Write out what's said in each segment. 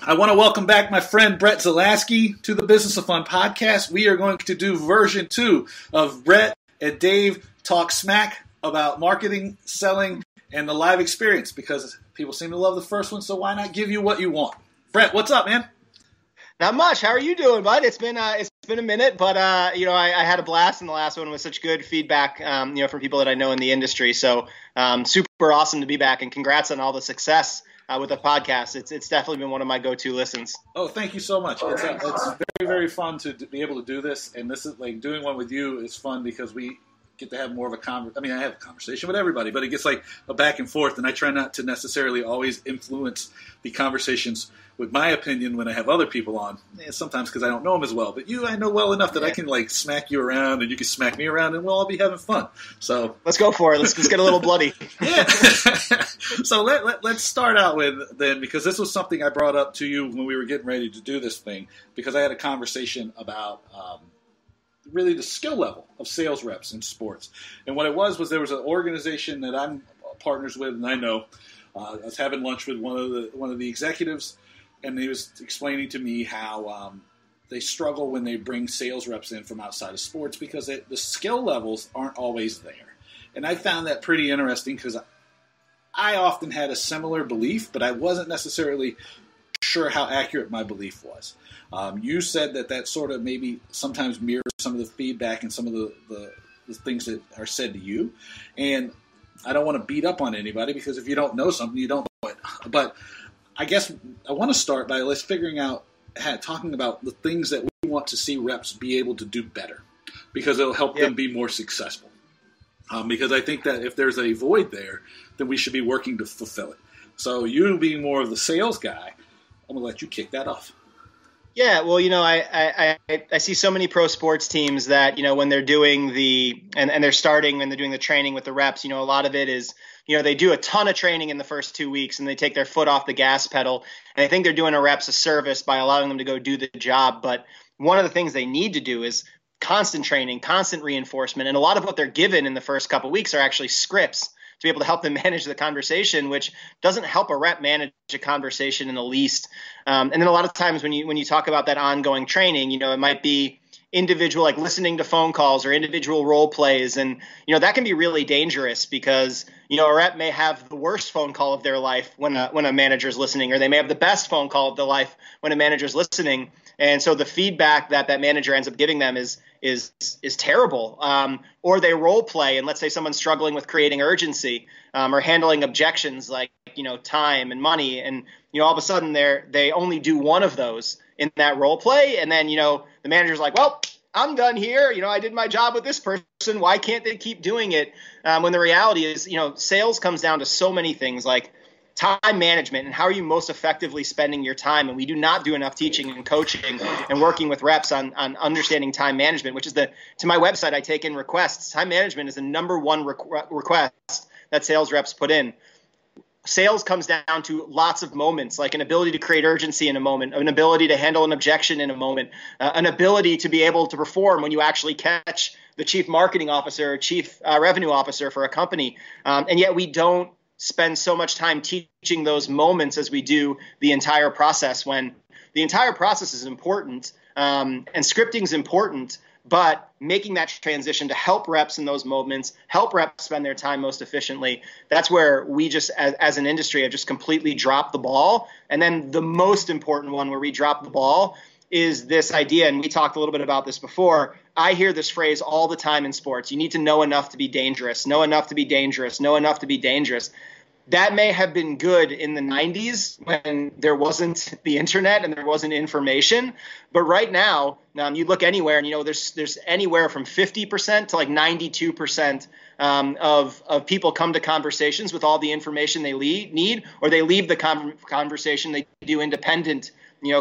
I want to welcome back my friend Brett Zalaski to the Business of Fun podcast. We are going to do version 2 of Brett and Dave talk smack about marketing, selling, and the live experience because people seem to love the first one, so why not give you what you want? Brett, what's up, man? Not much. How are you doing, bud? It's been a minute, but I had a blast in the last one with such good feedback, from people that I know in the industry. So super awesome to be back, and congrats on all the success with the podcast. It's definitely been one of my go-to listens. Oh, thank you so much. It's very, very fun to be able to do this, and this is like doing one with you is fun because we get to have more of a conversation. I mean, I have a conversation with everybody, but it gets like a back and forth, and I try not to necessarily always influence the conversations with my opinion when I have other people on. Sometimes because I don't know them as well, but you I know well enough that I can like smack you around, and you can smack me around, and we'll all be having fun. So let's go for it. Let's get a little bloody. Yeah. So let's start out with then, because this was something I brought up to you when we were getting ready to do this thing, because I had a conversation about really the skill level of sales reps in sports. And what it was there was an organization that I'm partners with, and I know I was having lunch with one of the executives, and he was explaining to me how they struggle when they bring sales reps in from outside of sports because the skill levels aren't always there. And I found that pretty interesting because I often had a similar belief, but I wasn't necessarily sure how accurate my belief was. You said that sort of maybe sometimes mirrors some of the feedback and some of the things that are said to you. And I don't want to beat up on anybody because if you don't know something, you don't know it. But I guess I want to start by talking about the things that we want to see reps be able to do better because it'll help them be more successful. Because I think that if there's a void there, then we should be working to fulfill it. So you being more of the sales guy, I'm going to let you kick that off. Yeah, well, I see so many pro sports teams that, when they're doing they're starting and they're doing the training with the reps, a lot of it is, they do a ton of training in the first 2 weeks and they take their foot off the gas pedal. And I think they're doing a reps a service by allowing them to go do the job. But one of the things they need to do is constant training, constant reinforcement. And a lot of what they're given in the first couple of weeks are actually scripts to be able to help them manage the conversation, which doesn't help a rep manage a conversation in the least. And then a lot of times when you talk about that ongoing training, it might be individual, like listening to phone calls or individual role plays. And, that can be really dangerous because, a rep may have the worst phone call of their life when a manager's listening, or they may have the best phone call of their life when a manager's listening. And so the feedback that manager ends up giving them is terrible. Or they role play, and let's say someone's struggling with creating urgency or handling objections like time and money, and all of a sudden they only do one of those in that role play, and then the manager's like, well, I'm done here. I did my job with this person. Why can't they keep doing it? When the reality is, sales comes down to so many things like time management and how are you most effectively spending your time. And we do not do enough teaching and coaching and working with reps on understanding time management, which is to my website, I take in requests. Time management is the number one request that sales reps put in. Sales comes down to lots of moments, like an ability to create urgency in a moment, an ability to handle an objection in a moment, an ability to be able to perform when you actually catch the chief marketing officer or chief revenue officer for a company. And yet we don't spend so much time teaching those moments as we do the entire process, when the entire process is important and scripting is important, but making that transition to help reps in those moments, help reps spend their time most efficiently, that's where we just, as an industry, have just completely dropped the ball. And then the most important one where we drop the ball is this idea, and we talked a little bit about this before. I hear this phrase all the time in sports. You need to know enough to be dangerous, know enough to be dangerous, know enough to be dangerous. That may have been good in the 90s when there wasn't the internet and there wasn't information. But right now, you look anywhere and, there's anywhere from 50% to like 92% of people come to conversations with all the information they need, or they leave the conversation. They do independent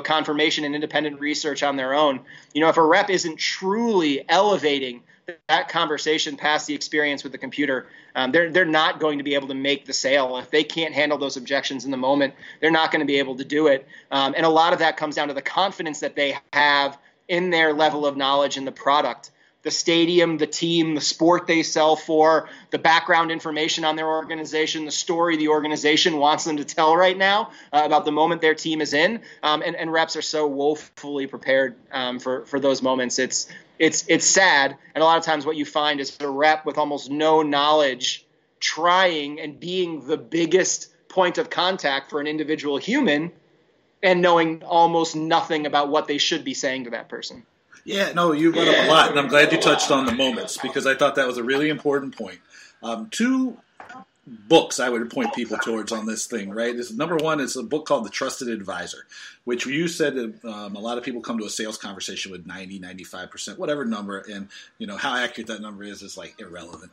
confirmation and independent research on their own. If a rep isn't truly elevating that conversation past the experience with the computer, they're not going to be able to make the sale. If they can't handle those objections in the moment, they're not going to be able to do it. And a lot of that comes down to the confidence that they have in their level of knowledge in the product. the stadium, the team, the sport they sell for, the background information on their organization, the story the organization wants them to tell right now about the moment their team is in. And reps are so woefully prepared for those moments. It's sad. And a lot of times what you find is a rep with almost no knowledge trying and being the biggest point of contact for an individual human and knowing almost nothing about what they should be saying to that person. Yeah, no, you brought up a lot, and I'm glad you touched on the moments because I thought that was a really important point. Two books I would point people towards on this thing, right? Number one is a book called The Trusted Advisor, which you said a lot of people come to a sales conversation with 90, 95%, whatever number, and how accurate that number is like irrelevant.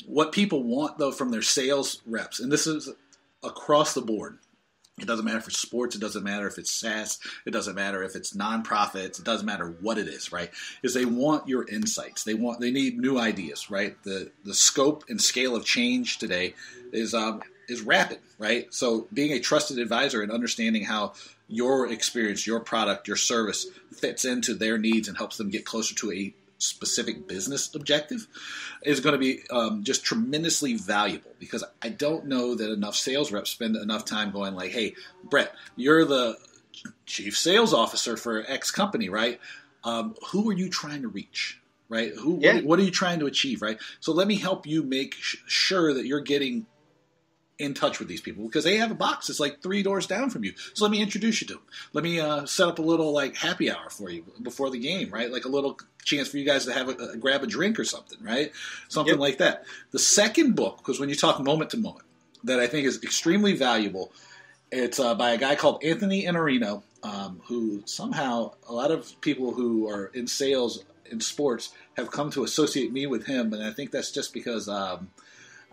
What people want, though, from their sales reps, and this is across the board, it doesn't matter if it's sports, it doesn't matter if it's SaaS, it doesn't matter if it's nonprofits, it doesn't matter what it is, right? Is they want your insights. They need new ideas, right? The scope and scale of change today is rapid, right? So being a trusted advisor and understanding how your experience, your product, your service fits into their needs and helps them get closer to a specific business objective is going to be just tremendously valuable, because I don't know that enough sales reps spend enough time going like, hey, Brett, you're the chief sales officer for X company, right? Who are you trying to reach, right? What are you trying to achieve, right? So let me help you make sure that you're getting in touch with these people, because they have a box that's like 3 doors down from you. So let me introduce you to them. Let me set up a little like happy hour for you before the game, right? Like a little chance for you guys to have grab a drink or something, right? Something like that. The second book, because when you talk moment to moment, that I think is extremely valuable, it's by a guy called Anthony Iannarino, who somehow a lot of people who are in sales in sports have come to associate me with him, and I think that's just because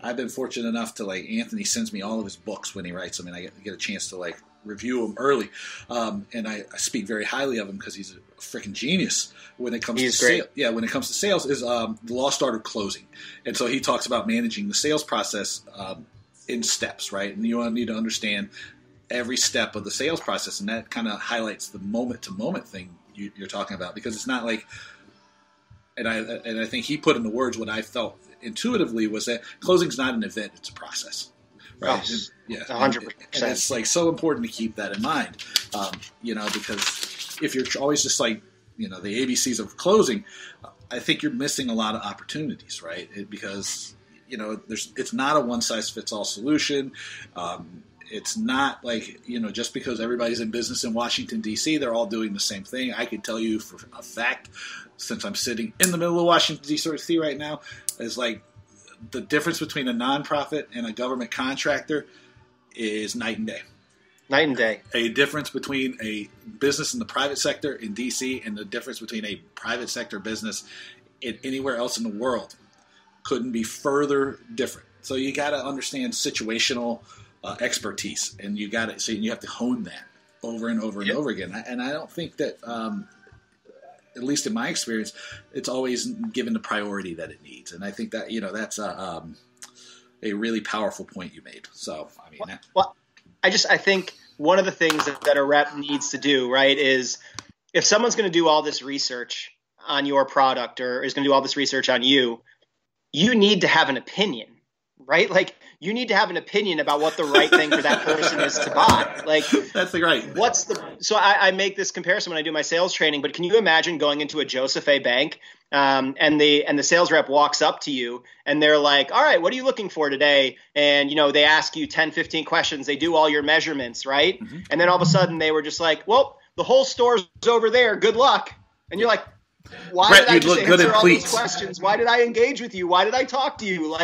I've been fortunate enough to Anthony sends me all of his books when he writes them, and I get a chance to review them early. And I speak very highly of him because he's a freaking genius when it comes to sales. Yeah, when it comes to sales is the lost art of closing. And so he talks about managing the sales process in steps, right? And you need to understand every step of the sales process, and that kind of highlights the moment to moment thing you're talking about, because it's not like. And I think he put into words what I felt intuitively was that closing's not an event; it's a process, right? Yes, yeah, 100%. And it's so important to keep that in mind, because if you're always just the ABCs of closing, I think you're missing a lot of opportunities, right? Because it's not a one size fits all solution. It's not just because everybody's in business in Washington, D.C., they're all doing the same thing. I can tell you for a fact, since I'm sitting in the middle of Washington, D.C. right now, is the difference between a nonprofit and a government contractor is night and day. Night and day. A difference between a business in the private sector in D.C. and the difference between a private sector business in anywhere else in the world couldn't be further different. So you got to understand situational expertise, and you have to hone that over and over and over again. And I don't think that, at least in my experience, it's always given the priority that it needs. And I think that that's a really powerful point you made. So I mean, I think one of the things that a rep needs to do, right, is if someone's going to do all this research on your product or is going to do all this research on you, you need to have an opinion, right? You need to have an opinion about what the right thing for that person is to buy. That's right. So I make this comparison when I do my sales training, but can you imagine going into a Joseph A. Bank and the sales rep walks up to you and they're like, all right, what are you looking for today? And, they ask you 10, 15 questions. They do all your measurements, right? Mm-hmm. And then all of a sudden they were just like, well, the whole store's over there. Good luck. And you're like, why Brett, did I just answer all these questions? Why did I engage with you? Why did I talk to you?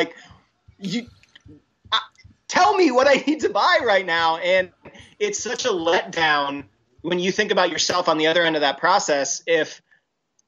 Tell me what I need to buy right now. And it's such a letdown when you think about yourself on the other end of that process. If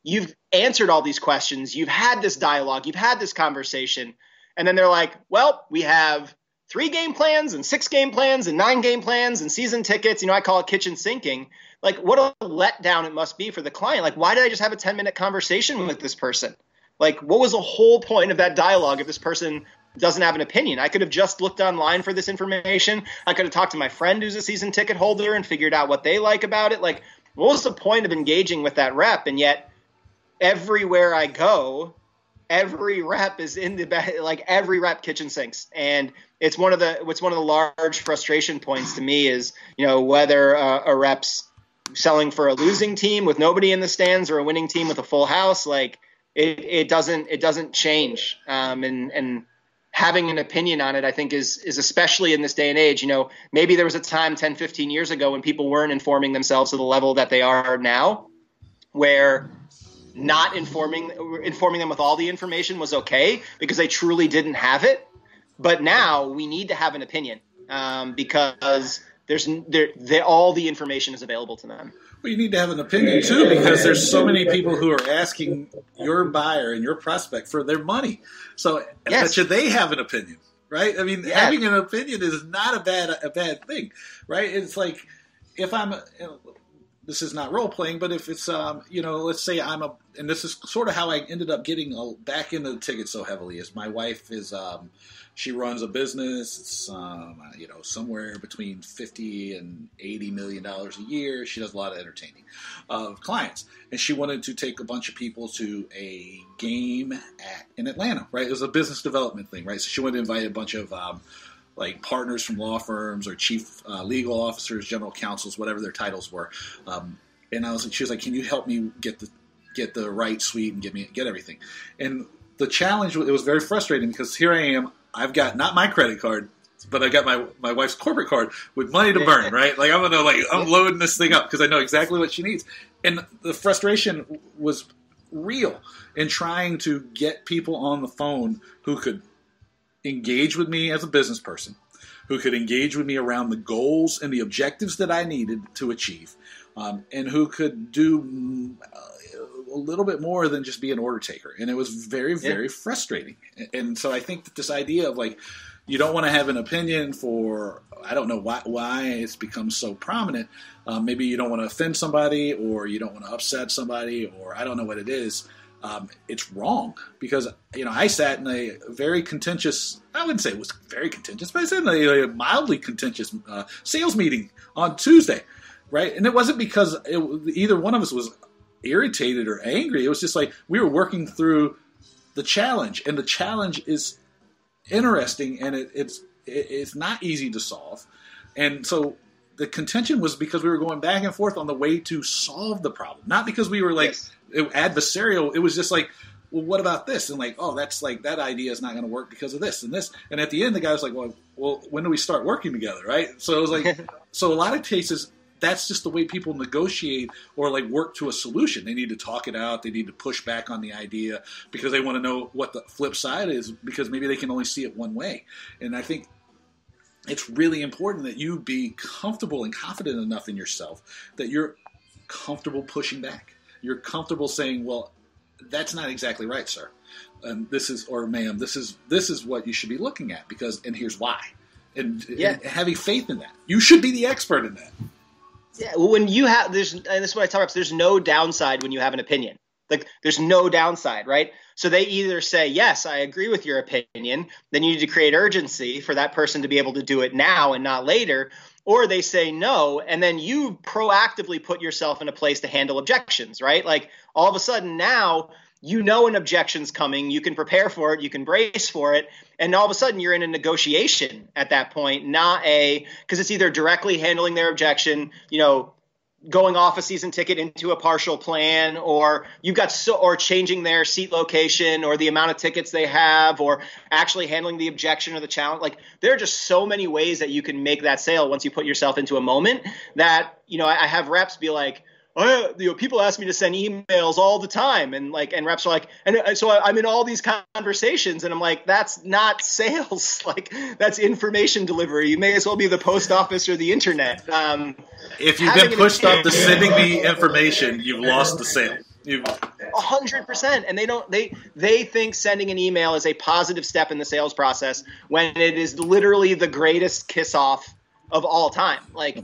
you've answered all these questions, you've had this dialogue, you've had this conversation, and then they're like, well, we have 3 game plans and 6 game plans and 9 game plans and season tickets. I call it kitchen sinking. What a letdown it must be for the client. Why did I just have a 10-minute conversation with this person? What was the whole point of that dialogue if this person doesn't have an opinion? I could have just looked online for this information. I could have talked to my friend who's a season ticket holder and figured out what they like about it. What was the point of engaging with that rep? And yet everywhere I go, every rep is in the like every rep kitchen sinks, and it's one of the large frustration points to me is, whether a rep's selling for a losing team with nobody in the stands or a winning team with a full house. Like it doesn't change, and having an opinion on it, I think is especially in this day and age. Maybe there was a time 10, 15 years ago when people weren't informing themselves to the level that they are now, where not informing them with all the information was okay because they truly didn't have it. But now we need to have an opinion, because all the information is available to them. Well, you need to have an opinion too, because there's so many people who are asking your buyer and your prospect for their money. So yes. Should they have an opinion, right? I mean, having an opinion is not a bad thing, right? It's like if I'm this is not role playing, but if it's let's say and this is sort of how I ended up getting back into the ticket so heavily, is my wife is she runs a business. It's somewhere between $50 and $80 million a year. She does a lot of entertaining of clients, and she wanted to take a bunch of people to a game in Atlanta. Right, it was a business development thing. Right, so she wanted to invite a bunch of like partners from law firms or chief legal officers, general counsels, whatever their titles were. And she was like, "Can you help me get the right suite and get everything?" And the challenge, it was very frustrating because here I am. I've got not my credit card, but I got my wife's corporate card with money to burn, right? Like I'm loading this thing up because I know exactly what she needs. And the frustration was real in trying to get people on the phone who could engage with me as a business person, who could engage with me around the goals and the objectives that I needed to achieve, and who could do a little bit more than just be an order taker. And it was very, very frustrating. And so I think that this idea of like, you don't want to have an opinion for, I don't know why it's become so prominent. Maybe you don't want to offend somebody, or you don't want to upset somebody, or I don't know what it is. It's wrong because, I sat in a very contentious, I wouldn't say it was very contentious, but I sat in a mildly contentious sales meeting on Tuesday, right? And it wasn't because either one of us was irritated or angry. It was just like we were working through the challenge, and the challenge is interesting, and it's not easy to solve. And so the contention was because we were going back and forth on the way to solve the problem, not because we were like adversarial. It was just like, well, what about this? And like, oh, that's like, that idea is not going to work because of this and this. And at the end, the guy was like, well, when do we start working together? Right. So it was like, so a lot of cases, that's just the way people negotiate or like work to a solution. They need to talk it out. They need to push back on the idea because they want to know what the flip side is, because maybe they can only see it one way. And I think it's really important that you be comfortable and confident enough in yourself that you're comfortable pushing back. You're comfortable saying, well, that's not exactly right, sir. This is, or ma'am, this is what you should be looking at and here's why. And having faith in that. You should be the expert in that. Yeah, well, when you have, and this is what I tell reps, there's no downside when you have an opinion. Like, there's no downside, right? So they either say, yes, I agree with your opinion, then you need to create urgency for that person to be able to do it now and not later, or they say no, and then you proactively put yourself in a place to handle objections, right? Like, all of a sudden now, an objection's coming, you can prepare for it, you can brace for it, and all of a sudden you're in a negotiation at that point, because it's either directly handling their objection, going off a season ticket into a partial plan, or or changing their seat location or the amount of tickets they have, or actually handling the objection or the challenge. Like, there are just so many ways that you can make that sale once you put yourself into a moment that, I have reps be like, people ask me to send emails all the time, and reps are like, and so I'm in all these conversations, and I'm like, that's not sales. Like, that's information delivery. You may as well be the post office or the internet. If you've been pushed up to sending me information, you've lost the sale. 100%. And they think sending an email is a positive step in the sales process when it is literally the greatest kiss off of all time. Like,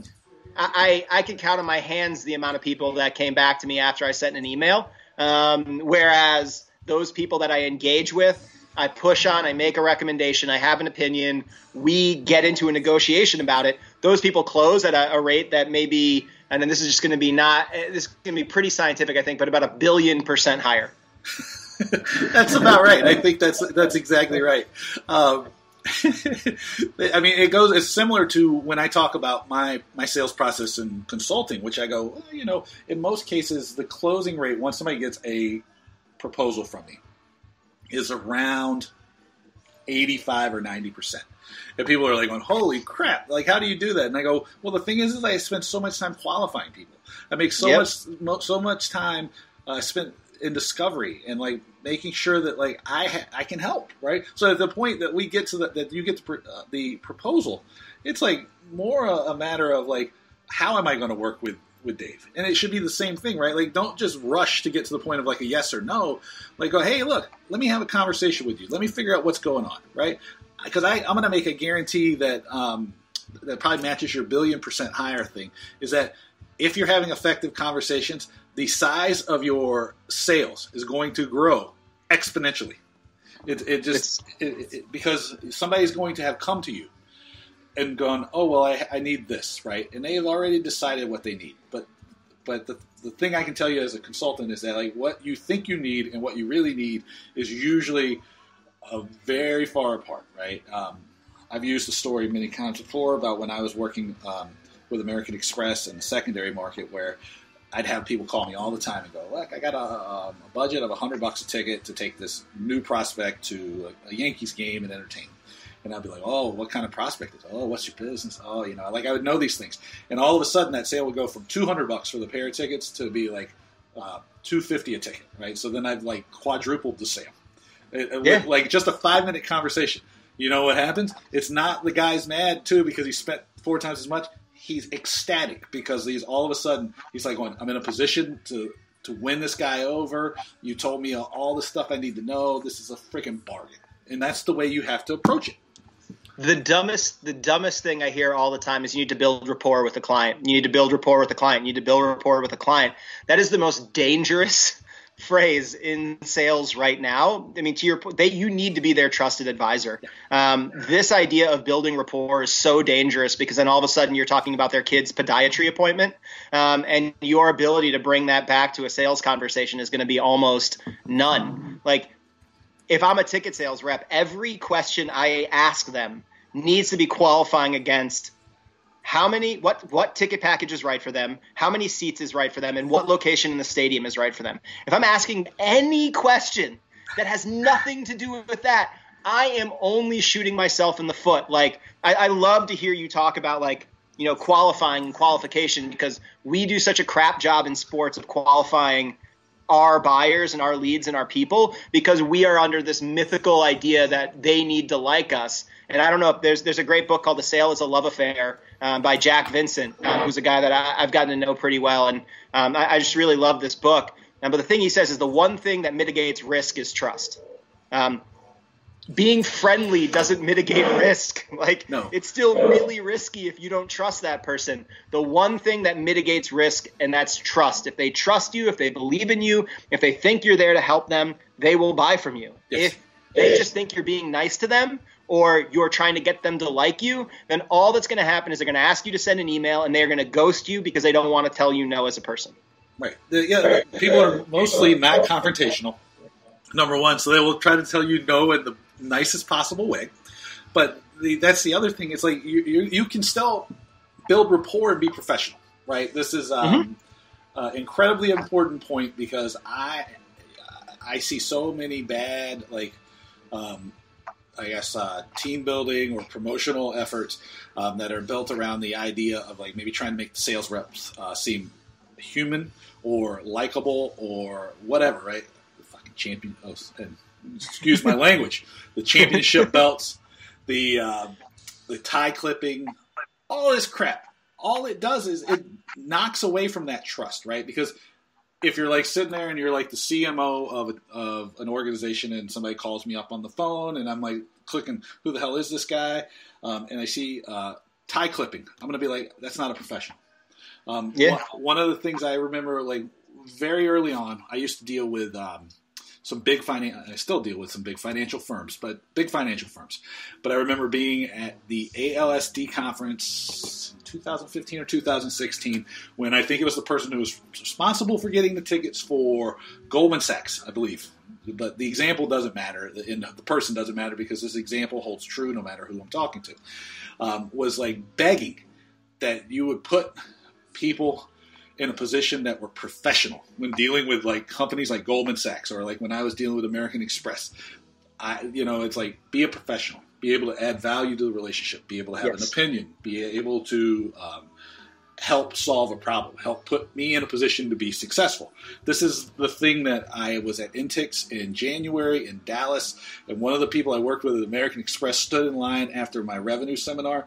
I can count on my hands the amount of people that came back to me after I sent an email, whereas those people that I engage with I push on, I make a recommendation, I have an opinion, we get into a negotiation about it, those people close at a rate that may be, and then this is going to be pretty scientific, I think, but about 1,000,000,000% higher. That's about right. I think that's exactly right. I mean, it's similar to when I talk about my sales process in consulting, which I go, well, in most cases, the closing rate, once somebody gets a proposal from me, is around 85 or 90%. And people are like going, holy crap, like, how do you do that? And I go, well, the thing is I spend so much time qualifying people. I make so much time spent in discovery and like making sure that like I can help, right? So at the point that we get to that you get the proposal, it's like more a matter of like, how am I going to work with Dave? And it should be the same thing, right? Like, don't just rush to get to the point of like a yes or no. Like, go, hey, look, let me have a conversation with you. Let me figure out what's going on, right? Because I'm going to make a guarantee that that probably matches your 1,000,000,000% higher thing, is that if you're having effective conversations, the size of your sales is going to grow exponentially. Because somebody's going to have come to you and gone, oh, well, I need this, right? And they've already decided what they need. But the thing I can tell you as a consultant is that like what you think you need and what you really need is usually very far apart, right? I've used the story many times before about when I was working with American Express in the secondary market, where I'd have people call me all the time and go, look, I got a budget of $100 a ticket to take this new prospect to a Yankees game and entertain. And I'd be like, oh, what kind of prospect is it? Oh, what's your business? Oh, like I would know these things. And all of a sudden that sale would go from $200 for the pair of tickets to be like $250 a ticket, right? So then I've like quadrupled the sale. Like just a 5-minute conversation. You know what happens? It's not the guy's mad too because he spent 4 times as much. He's ecstatic because all of a sudden he's like going, I'm in a position to win this guy over. You told me all the stuff I need to know. This is a freaking bargain. And that's the way you have to approach it. The dumbest thing I hear all the time is you need to build rapport with the client. You need to build rapport with the client. You need to build rapport with the client. That is the most dangerous phrase in sales right now. I mean, to your point, you need to be their trusted advisor. This idea of building rapport is so dangerous because then all of a sudden you're talking about their kid's podiatry appointment, and your ability to bring that back to a sales conversation is going to be almost none. Like, if I'm a ticket sales rep, every question I ask them needs to be qualifying against what ticket package is right for them, how many seats is right for them, and what location in the stadium is right for them. If I'm asking any question that has nothing to do with that, I am only shooting myself in the foot. Like, I love to hear you talk about like, qualifying and qualification, because we do such a crap job in sports of qualifying our buyers and our leads and our people, because we are under this mythical idea that they need to like us. And I don't know if there's a great book called The Sale is a Love Affair by Jack Vincent, who's a guy that I've gotten to know pretty well. And I just really love this book. But the thing he says is the one thing that mitigates risk is trust. Being friendly doesn't mitigate risk. Like, no. It's still really risky if you don't trust that person. The one thing that mitigates risk, and that's trust. If they trust you, if they believe in you, if they think you're there to help them, they will buy from you. Yes. If they just think you're being nice to them or you're trying to get them to like you, then all that's going to happen is they're going to ask you to send an email and they're going to ghost you because they don't want to tell you no as a person. Right. People are mostly not confrontational, number one, so they will try to tell you no in the nicest possible way. But that's the other thing. It's like you can still build rapport and be professional, right? This is incredibly important point, because I see so many bad, like, team building or promotional efforts that are built around the idea of like maybe trying to make the sales reps seem human or likable or whatever, right? The fucking champion, and excuse my language, the championship belts, the tie clipping, all this crap. All it does is it knocks away from that trust, right? Because if you're like sitting there and you're like the CMO of an organization and somebody calls me up on the phone and I'm like clicking, who the hell is this guy? And I see tie clipping, I'm going to be like, that's not a professional. One of the things I remember, like very early on, I used to deal with some big I still deal with some big financial firms. But I remember being at the ALSD conference in 2015 or 2016 when I think it was the person who was responsible for getting the tickets for Goldman Sachs, I believe. But the example doesn't matter, and the person doesn't matter, because this example holds true no matter who I'm talking to. Was like begging that you would put people in a position that were professional when dealing with like companies like Goldman Sachs, or like when I was dealing with American Express. It's like, be a professional, be able to add value to the relationship, be able to have an opinion, be able to help solve a problem, help put me in a position to be successful. This is the thing that I was at Intix in January in Dallas, and one of the people I worked with at American Express stood in line after my revenue seminar.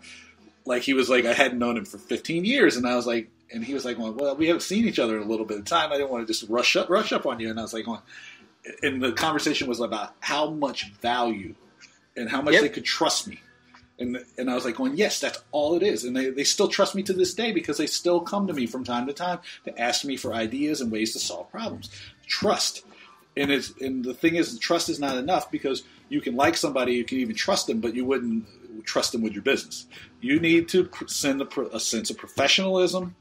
Like, he was like, I hadn't known him for 15 years, and I was like, and he was like, well, we haven't seen each other in a little bit of time. I didn't want to just rush up on you. And I was like, and the conversation was about how much value and how much they could trust me. And I was like going, yes, that's all it is. And they still trust me to this day, because they still come to me from time to time to ask me for ideas and ways to solve problems. Trust. And the thing is, trust is not enough, because you can like somebody, you can even trust them, but you wouldn't trust them with your business. You need to send a sense of professionalism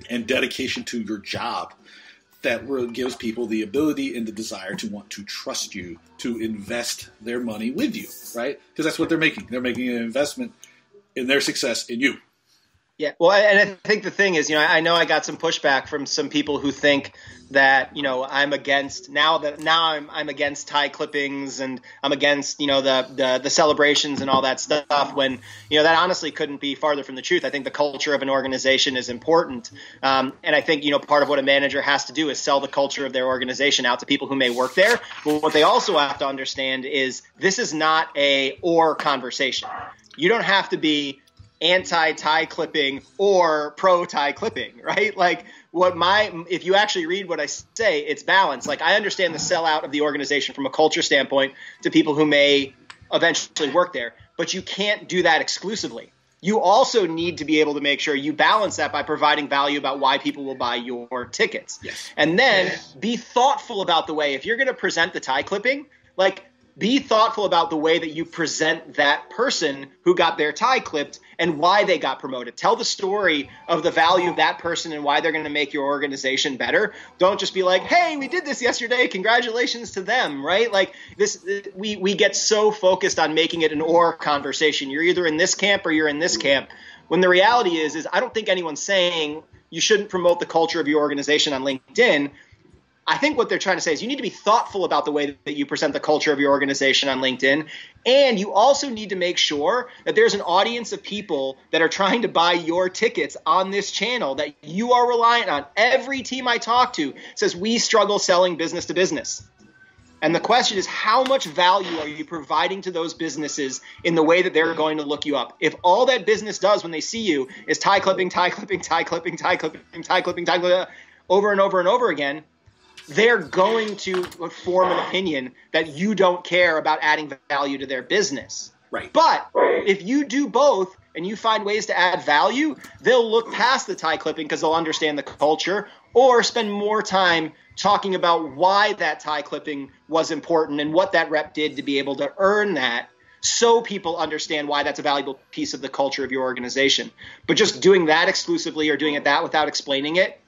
and dedication to your job that gives people the ability and the desire to want to trust you to invest their money with you, right? Because that's what they're making. They're making an investment in their success in you. Yeah, well, and I think the thing is, I know I got some pushback from some people who think that, I'm against I'm against tie clippings, and I'm against, the celebrations and all that stuff, when, that honestly couldn't be farther from the truth. I think the culture of an organization is important. And I think, part of what a manager has to do is sell the culture of their organization out to people who may work there. But what they also have to understand is this is not a or conversation. You don't have to be anti-tie clipping or pro-tie clipping, right? Like, if you actually read what I say, it's balanced. Like, I understand the sellout of the organization from a culture standpoint to people who may eventually work there, but you can't do that exclusively. You also need to be able to make sure you balance that by providing value about why people will buy your tickets. Yes. And then be thoughtful about the way, if you're going to present the tie clipping, like, be thoughtful about the way that you present that person who got their tie clipped and why they got promoted. Tell the story of the value of that person and why they're going to make your organization better. Don't just be like, hey, we did this yesterday, congratulations to them, right? Like, this, we get so focused on making it an or conversation. You're either in this camp or you're in this camp. When the reality is I don't think anyone's saying you shouldn't promote the culture of your organization on LinkedIn. I think what they're trying to say is you need to be thoughtful about the way that you present the culture of your organization on LinkedIn. And you also need to make sure that there's an audience of people that are trying to buy your tickets on this channel that you are reliant on. Every team I talk to says we struggle selling business to business. And the question is, how much value are you providing to those businesses in the way that they're going to look you up? If all that business does when they see you is tie clipping, over and over and over again, they're going to form an opinion that you don't care about adding value to their business. Right. But if you do both and you find ways to add value, they'll look past the tie clipping because they'll understand the culture, or spend more time talking about why that tie clipping was important and what that rep did to be able to earn that, so people understand why that's a valuable piece of the culture of your organization. But just doing that exclusively or doing that without explaining it,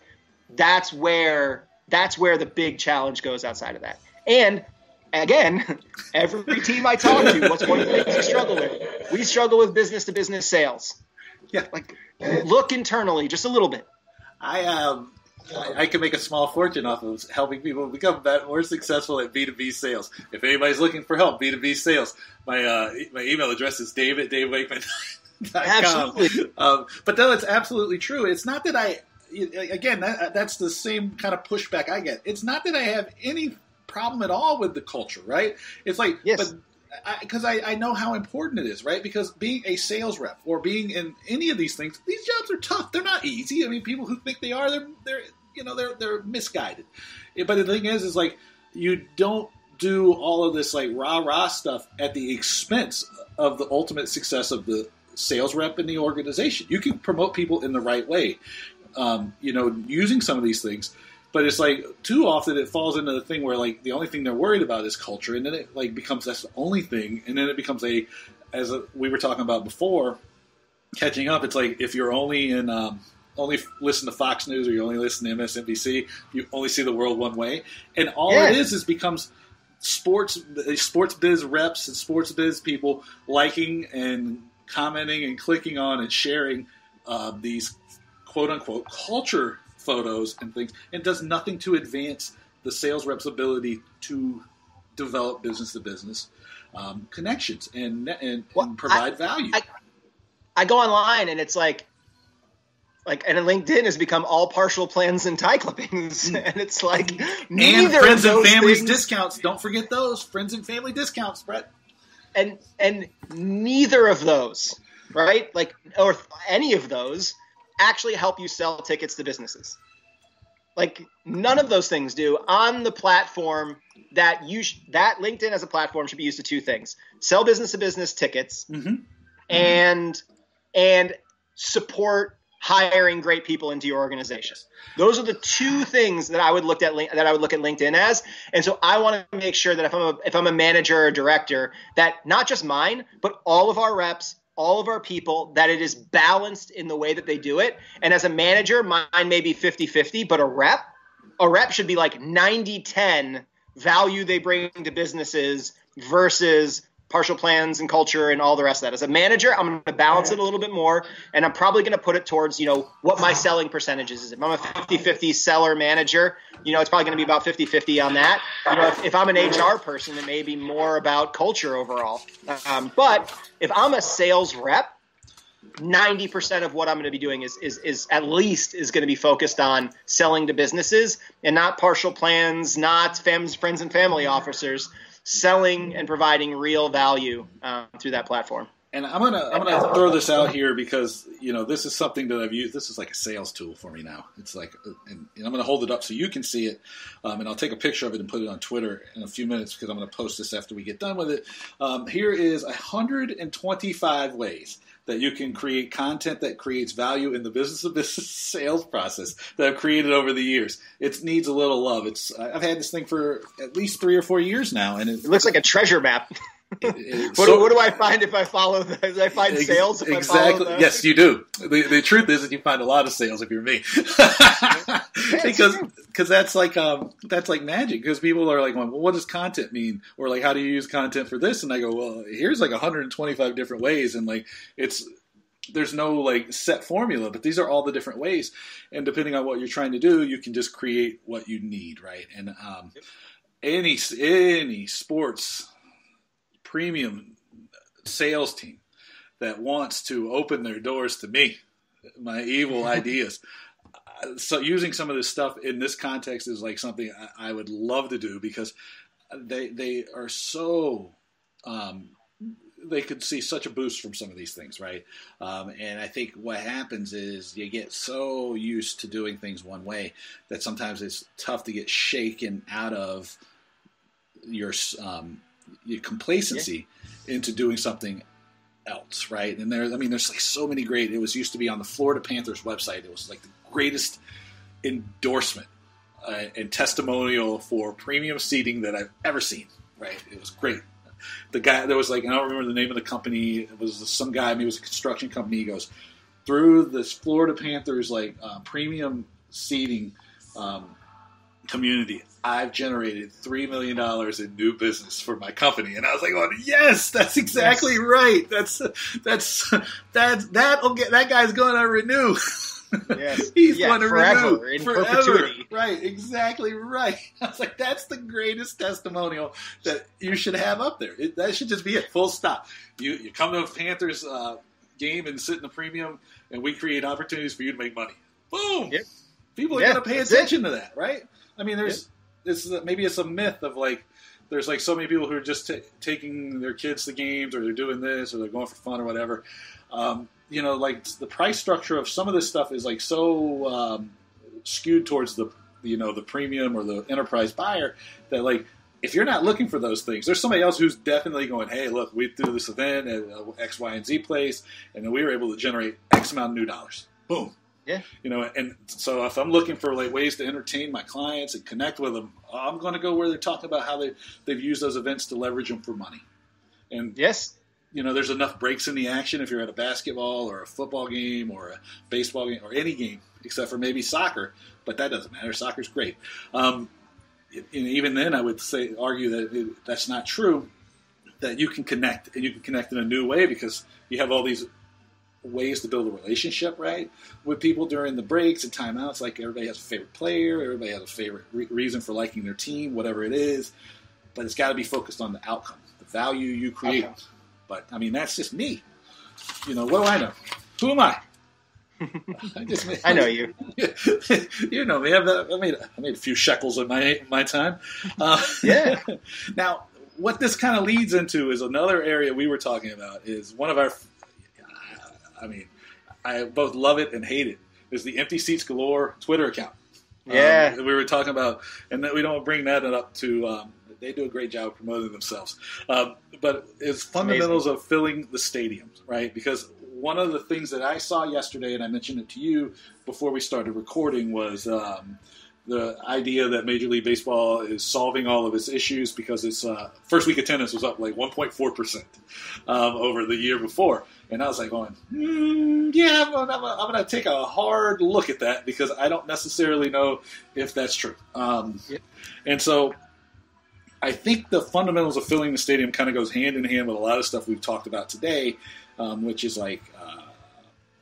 that's where the big challenge goes outside of that. And again, every team I talk to, what's one of the things we struggle with? We struggle with business-to-business sales. Yeah. Like, look internally just a little bit. I can make a small fortune off of helping people become more successful at B2B sales. If anybody's looking for help, B2B sales, my email address is david@davewakeman.com. Absolutely. But no, it's absolutely true. It's not that that's the same kind of pushback I get. It's not that I have any problem at all with the culture, right? It's like, yes. Because I know how important it is, right? Because being a sales rep or being in any of these things, these jobs are tough. They're not easy. I mean, people who think they are, they're misguided. But the thing is like, you don't do all of this like rah-rah stuff at the expense of the ultimate success of the sales rep in the organization. You can promote people in the right way. Using some of these things But it's like too often it falls into the thing where like the only thing they're worried about is culture, and then it like becomes that's the only thing, and then it becomes we were talking about before, catching up. It's like if you're only only listen to Fox News or you only listen to MSNBC, you only see the world one way, and all it is becomes sports biz reps and sports biz people liking and commenting and clicking on and sharing these quote unquote culture photos and things, and does nothing to advance the sales rep's ability to develop business to business connections and provide value. I go online and it's like and LinkedIn has become all partial plans and tie clippings, and it's like and friends and family discounts. Don't forget those friends and family discounts, Brett. And neither of those, right? Like, or any of those actually help you sell tickets to businesses. Like, none of those things do on the platform that that LinkedIn as a platform should be used to two things: sell business to business tickets, and support hiring great people into your organization. Those are the two things that I would look at LinkedIn as. And so I want to make sure that if I'm a manager or a director, that not just mine, but all of our reps, all of our people, that it is balanced in the way that they do it. And as a manager, mine may be 50-50, but a rep should be like 90-10 value they bring to businesses versus partial plans and culture and all the rest of that. As a manager, I'm going to balance it a little bit more, and I'm probably going to put it towards, what my selling percentages is. If I'm a 50-50 seller manager, it's probably going to be about 50-50 on that. If I'm an HR person, it may be more about culture overall. But if I'm a sales rep, 90% of what I'm going to be doing is at least going to be focused on selling to businesses and not partial plans, not friends and family officers. Selling and providing real value through that platform. And I'm gonna throw this out here because this is something that I've used. This is like a sales tool for me now. It's like, and I'm gonna hold it up so you can see it, and I'll take a picture of it and put it on Twitter in a few minutes because I'm gonna post this after we get done with it. Here is 125 ways that you can create content that creates value in the business-to-business sales process that I've created over the years. It needs a little love. I've had this thing for at least 3 or 4 years now, and it looks like a treasure map. What do I find if I follow those? I find sales if exactly. I follow those? Yes, you do. The truth is that you find a lot of sales if you're me, because that's like magic. Because people are like, well, what does content mean? Or like, how do you use content for this? And I go, well, here's like 125 different ways, and like there's no like set formula, but these are all the different ways, and depending on what you're trying to do, you can just create what you need, right? And any sports premium sales team that wants to open their doors to me, my evil ideas. So using some of this stuff in this context is like something I would love to do because they are so they could see such a boost from some of these things, right? And I think what happens is you get so used to doing things one way that sometimes it's tough to get shaken out of your complacency into doing something else, right? And there's like so many great. It used to be on the Florida Panthers website. It was like the greatest endorsement and testimonial for premium seating that I've ever seen. Right? It was great. The guy there was like, I don't remember the name of the company. It was some guy. Maybe it was a construction company. He goes, through this Florida Panthers like premium seating community, I've generated $3 million in new business for my company. And I was like, oh, yes, that's exactly right. That guy's going to renew. Yes. He's going to forever, renew in forever. perpetuity. Right, exactly right. I was like, that's the greatest testimonial that you should have up there. That should just be it, full stop. You come to a Panthers game and sit in the premium, and we create opportunities for you to make money. Boom. Yep. People are going to pay attention to that, right? I mean, maybe it's a myth of like, there's like so many people who are just taking their kids to games, or they're doing this, or they're going for fun or whatever. Like the price structure of some of this stuff is like so skewed towards the premium or the enterprise buyer that like, if you're not looking for those things, there's somebody else who's definitely going, hey, look, we threw this event at X, Y, and Z place, and then we were able to generate X amount of new dollars. Boom. Yeah. And so if I'm looking for like ways to entertain my clients and connect with them, I'm going to go where they're talking about how they've used those events to leverage them for money. And yes, there's enough breaks in the action if you're at a basketball or a football game or a baseball game or any game, except for maybe soccer. But that doesn't matter. Soccer's great. Even then, I would argue that that's not true. That you can connect, and you can connect in a new way because you have all these ways to build a relationship, right, with people during the breaks and timeouts. Like everybody has a favorite player, everybody has a favorite reason for liking their team, whatever it is. But it's got to be focused on the outcome, the value you create. Okay. But I mean, that's just me. What do I know? Who am I? I know you. You know me. I made a few shekels in my time. Yeah. Now, what this kind of leads into is another area we were talking about. Is one of our. I both love it and hate it. Is the Empty Seats Galore Twitter account? Yeah. We were talking about, and that we don't bring that up to. They do a great job of promoting themselves, but it's fundamentals of filling the stadiums, right? Because one of the things that I saw yesterday, and I mentioned it to you before we started recording, was the idea that Major League Baseball is solving all of its issues because its first week attendance was up like 1.4% over the year before. And I was like going, yeah, I'm going to take a hard look at that because I don't necessarily know if that's true. And so I think the fundamentals of filling the stadium kind of goes hand in hand with a lot of stuff we've talked about today, which is like,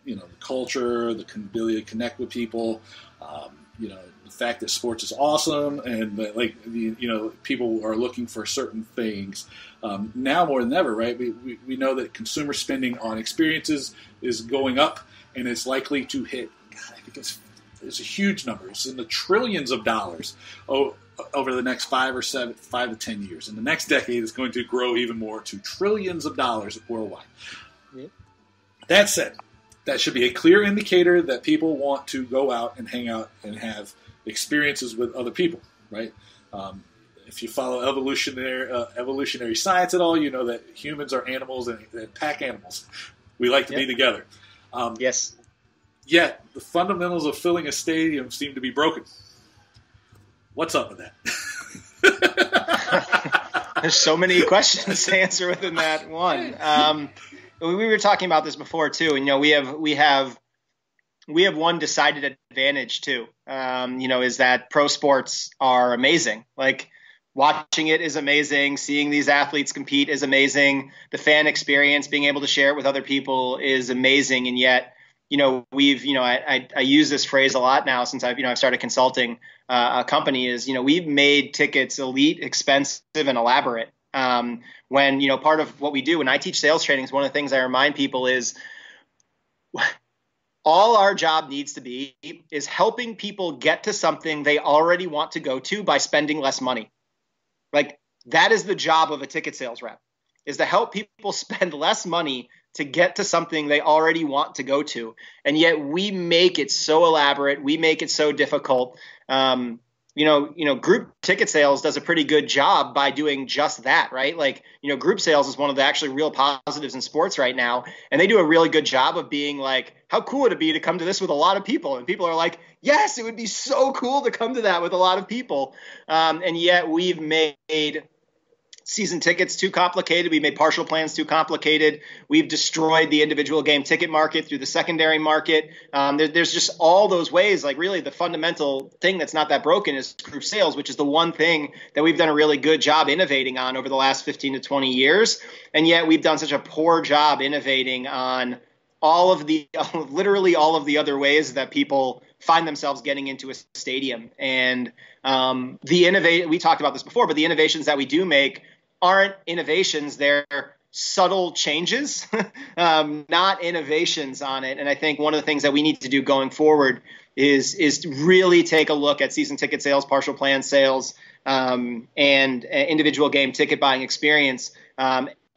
the culture, the ability to connect with people, the fact that sports is awesome and that, people are looking for certain things. Now more than ever, right? We know that consumer spending on experiences is going up and it's likely to hit, I think it's a huge number. It's in the trillions of dollars over the next 5 to 10 years. And the next decade is going to grow even more to trillions of dollars worldwide. Yep. That said, that should be a clear indicator that people want to go out and hang out and have experiences with other people, right? If you follow evolutionary science at all, you know that humans are animals and pack animals. We like to be together. Yes. Yet, the fundamentals of filling a stadium seem to be broken. What's up with that? There's so many questions to answer within that one. We were talking about this before too, and we have one decided advantage too. Is that pro sports are amazing. Like watching it is amazing. Seeing these athletes compete is amazing. The fan experience, being able to share it with other people, is amazing. And yet, I use this phrase a lot now since I've started consulting a company. Is we've made tickets elite, expensive, and elaborate. When part of what we do when I teach sales trainings, one of the things I remind people is all our job needs to be is helping people get to something they already want to go to by spending less money. Like that is the job of a ticket sales rep, is to help people spend less money to get to something they already want to go to. And yet we make it so elaborate. We make it so difficult. Group ticket sales does a pretty good job by doing just that, right? Like, group sales is one of the actually real positives in sports right now. And they do a really good job of being like, how cool would it be to come to this with a lot of people? And people are like, yes, it would be so cool to come to that with a lot of people. And yet we've made season tickets too complicated. We made partial plans too complicated. We've destroyed the individual game ticket market through the secondary market. There's just all those ways. Like really the fundamental thing that's not that broken is group sales, which is the one thing that we've done a really good job innovating on over the last 15 to 20 years. And yet we've done such a poor job innovating on literally all of the other ways that people find themselves getting into a stadium. And we talked about this before, but the innovations that we do make aren't innovations. They're subtle changes, not innovations on it. And I think one of the things that we need to do going forward is really take a look at season ticket sales, partial plan sales, and individual game ticket buying experience,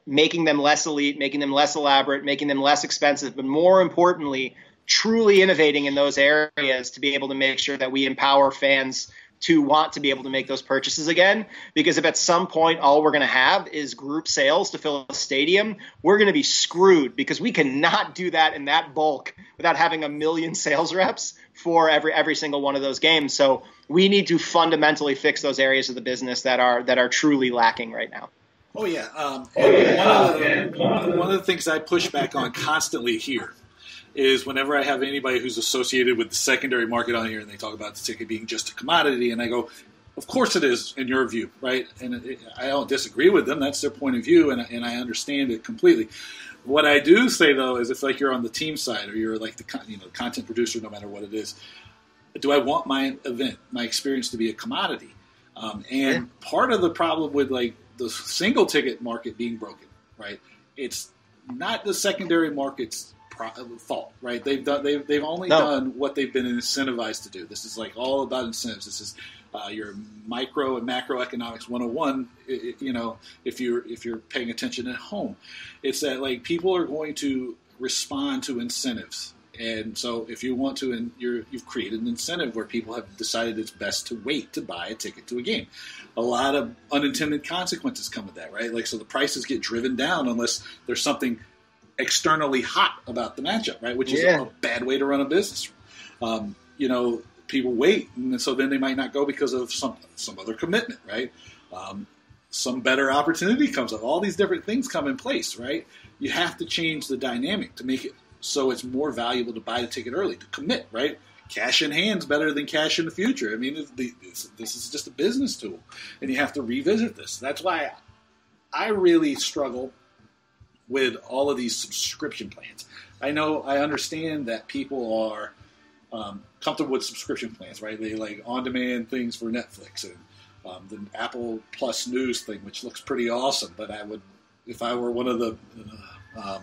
making them less elite, making them less elaborate, making them less expensive, but more importantly, truly innovating in those areas to be able to make sure that we empower fans to want to be able to make those purchases again. Because if at some point all we're going to have is group sales to fill a stadium, we're going to be screwed, because we cannot do that in that bulk without having a million sales reps for every single one of those games. So we need to fundamentally fix those areas of the business that are truly lacking right now. Oh yeah. One of the things I push back on constantly here is whenever I have anybody who's associated with the secondary market on here and they talk about the ticket being just a commodity, and I go, of course it is in your view, right? And I don't disagree with them. That's their point of view, and I understand it completely. What I do say, though, is if like you're on the team side or you're like the content producer, no matter what it is, do I want my event, my experience to be a commodity? Part of the problem with like the single ticket market being broken, right? It's not the secondary market's fault, right? They've only done what they've been incentivized to do. This is like all about incentives. This is your micro and macroeconomics 101. If you're paying attention at home, it's that like people are going to respond to incentives, and so if you want to, and you've created an incentive where people have decided it's best to wait to buy a ticket to a game. A lot of unintended consequences come with that, right? Like so the prices get driven down unless there's something externally hot about the matchup, right? Which is a bad way to run a business. People wait, and so then they might not go because of some other commitment, right? Some better opportunity comes up. All these different things come in place, right? You have to change the dynamic to make it so it's more valuable to buy the ticket early, to commit, right? Cash in hand's better than cash in the future. I mean, this is just a business tool, and you have to revisit this. That's why I really struggle with all of these subscription plans. I understand that people are comfortable with subscription plans, right? They like on-demand things for Netflix and the Apple Plus News thing, which looks pretty awesome. But I would, if I were one of the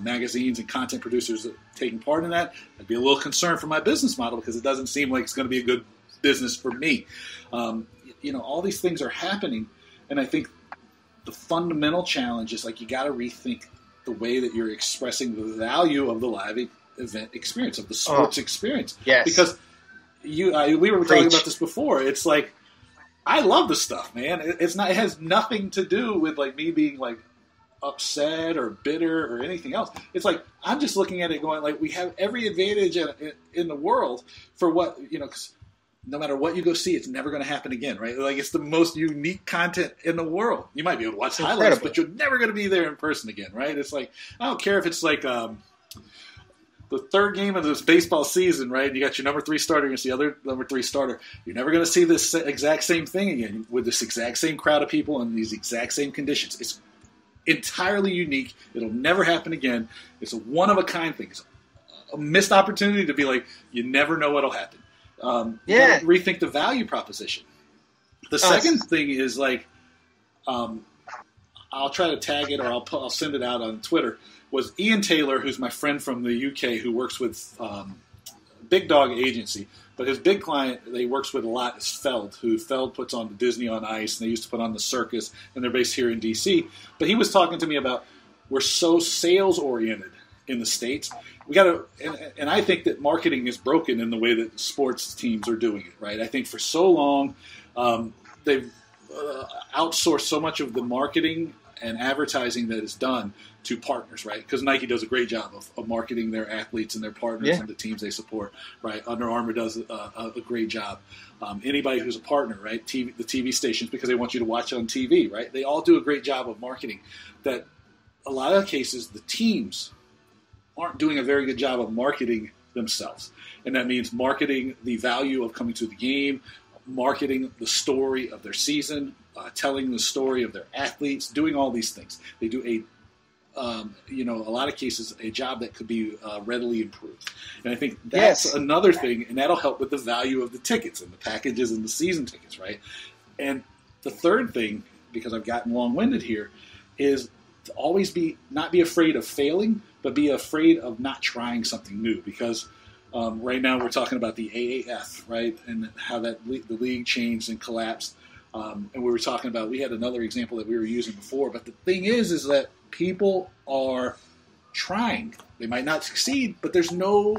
magazines and content producers taking part in that, I'd be a little concerned for my business model because it doesn't seem like it's going to be a good business for me. All these things are happening, and I think the fundamental challenge is like you got to rethink the way that you're expressing the value of the live event experience, of the sports experience. Yes. Because we were talking about this before. It's like, I love the stuff, man. It has nothing to do with like me being like upset or bitter or anything else. It's like, I'm just looking at it going like, we have every advantage in the world for what, because no matter what you go see, it's never going to happen again, right? Like, it's the most unique content in the world. You might be able to watch highlights, but you're never going to be there in person again, right? It's like, I don't care if it's like the third game of this baseball season, right? You got your number 3 starter against the other number 3 starter. You're never going to see this exact same thing again with this exact same crowd of people and these exact same conditions. It's entirely unique. It'll never happen again. It's a one-of-a-kind thing. It's a missed opportunity to be like, you never know what'll happen. You gotta rethink the value proposition. The second thing is like, I'll try to tag it or I'll send it out on Twitter, was Ian Taylor, who's my friend from the UK who works with Big Dog Agency. But his big client that he works with a lot is Feld, who Feld puts on the Disney on Ice, and they used to put on the Circus, and they're based here in D.C. But he was talking to me about, we're so sales-oriented in the States. We got to, and I think that marketing is broken in the way that sports teams are doing it, right? I think for so long they've outsourced so much of the marketing and advertising that is done to partners, right? Because Nike does a great job of marketing their athletes and their partners and the teams they support, right? Under Armour does a great job. Anybody who's a partner, right? The TV stations, because they want you to watch on TV, right? They all do a great job of marketing. That a lot of cases, the teams aren't doing a very good job of marketing themselves. And that means marketing the value of coming to the game, marketing the story of their season, telling the story of their athletes, doing all these things. They do a lot of cases, a job that could be readily improved. And I think that's another thing, and that'll help with the value of the tickets and the packages and the season tickets, right? And the third thing, because I've gotten long-winded here, is to always not be afraid of failing, but be afraid of not trying something new. Because right now we're talking about the AAF, right, and how the league changed and collapsed. And we were talking about, we had another example that we were using before, but the thing is that people are trying. They might not succeed, but there's no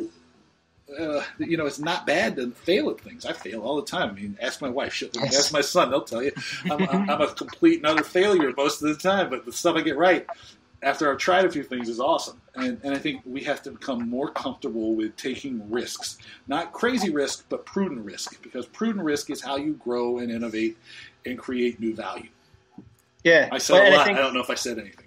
it's not bad to fail at things. I fail all the time. I mean, ask my wife. Ask my son. They'll tell you. I'm a complete and utter failure most of the time, but the stuff I get right after I've tried a few things is awesome. And I think we have to become more comfortable with taking risks. Not crazy risk, but prudent risk. Because prudent risk is how you grow and innovate and create new value. Yeah. I said a lot. I don't know if I said anything.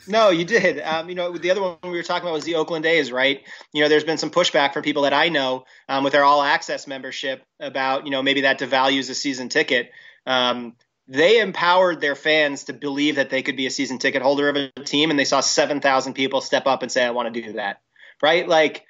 No, you did. The other one we were talking about was the Oakland A's, right? There's been some pushback from people that I know with their all access membership about, maybe that devalues a season ticket. They empowered their fans to believe that they could be a season ticket holder of a team, and they saw 7,000 people step up and say, I want to do that, right? Like,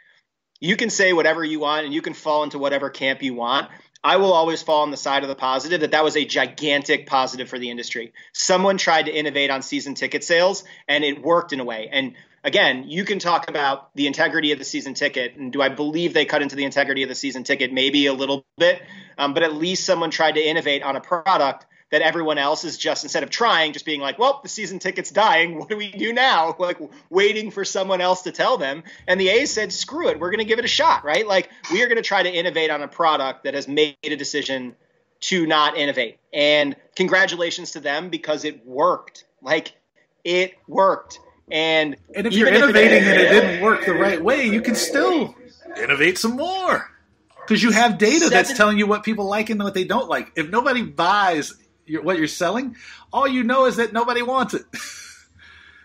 you can say whatever you want and you can fall into whatever camp you want. I will always fall on the side of the positive that was a gigantic positive for the industry. Someone tried to innovate on season ticket sales, and it worked in a way. And again, you can talk about the integrity of the season ticket. And do I believe they cut into the integrity of the season ticket? Maybe a little bit. But at least someone tried to innovate on a product that everyone else is just, instead of trying, just being like, well, the season ticket's dying. What do we do now? Like, waiting for someone else to tell them. And the A's said, screw it. We're going to give it a shot, right? Like, we are going to try to innovate on a product that has made a decision to not innovate. And congratulations to them, because it worked. Like, it worked. And if you're innovating and it didn't work the right way, you can still innovate some more. Because you have data that's telling you what people like and what they don't like. If nobody buys what you're selling, all you know is that nobody wants it.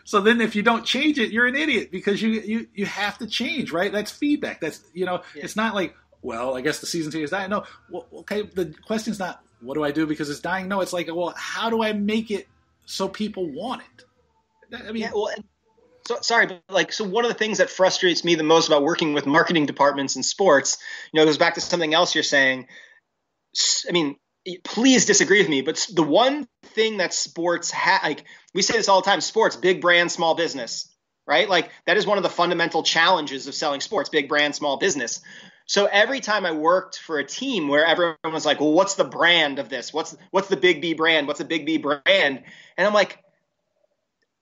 So then if you don't change it, you're an idiot, because you have to change, right? That's feedback. That's, It's not like, well, I guess the season ticket is dying. No, well, okay, the question's not, what do I do because it's dying? No, it's like, well, how do I make it so people want it? I mean, So one of the things that frustrates me the most about working with marketing departments in sports, goes back to something else you're saying. I mean, please disagree with me, but the one thing that sports we say this all the time, sports, big brand, small business, right? Like, that is one of the fundamental challenges of selling sports, big brand, small business. So every time I worked for a team where everyone was like, well, what's the brand of this? What's the Big B brand? What's the Big B brand? And I'm like,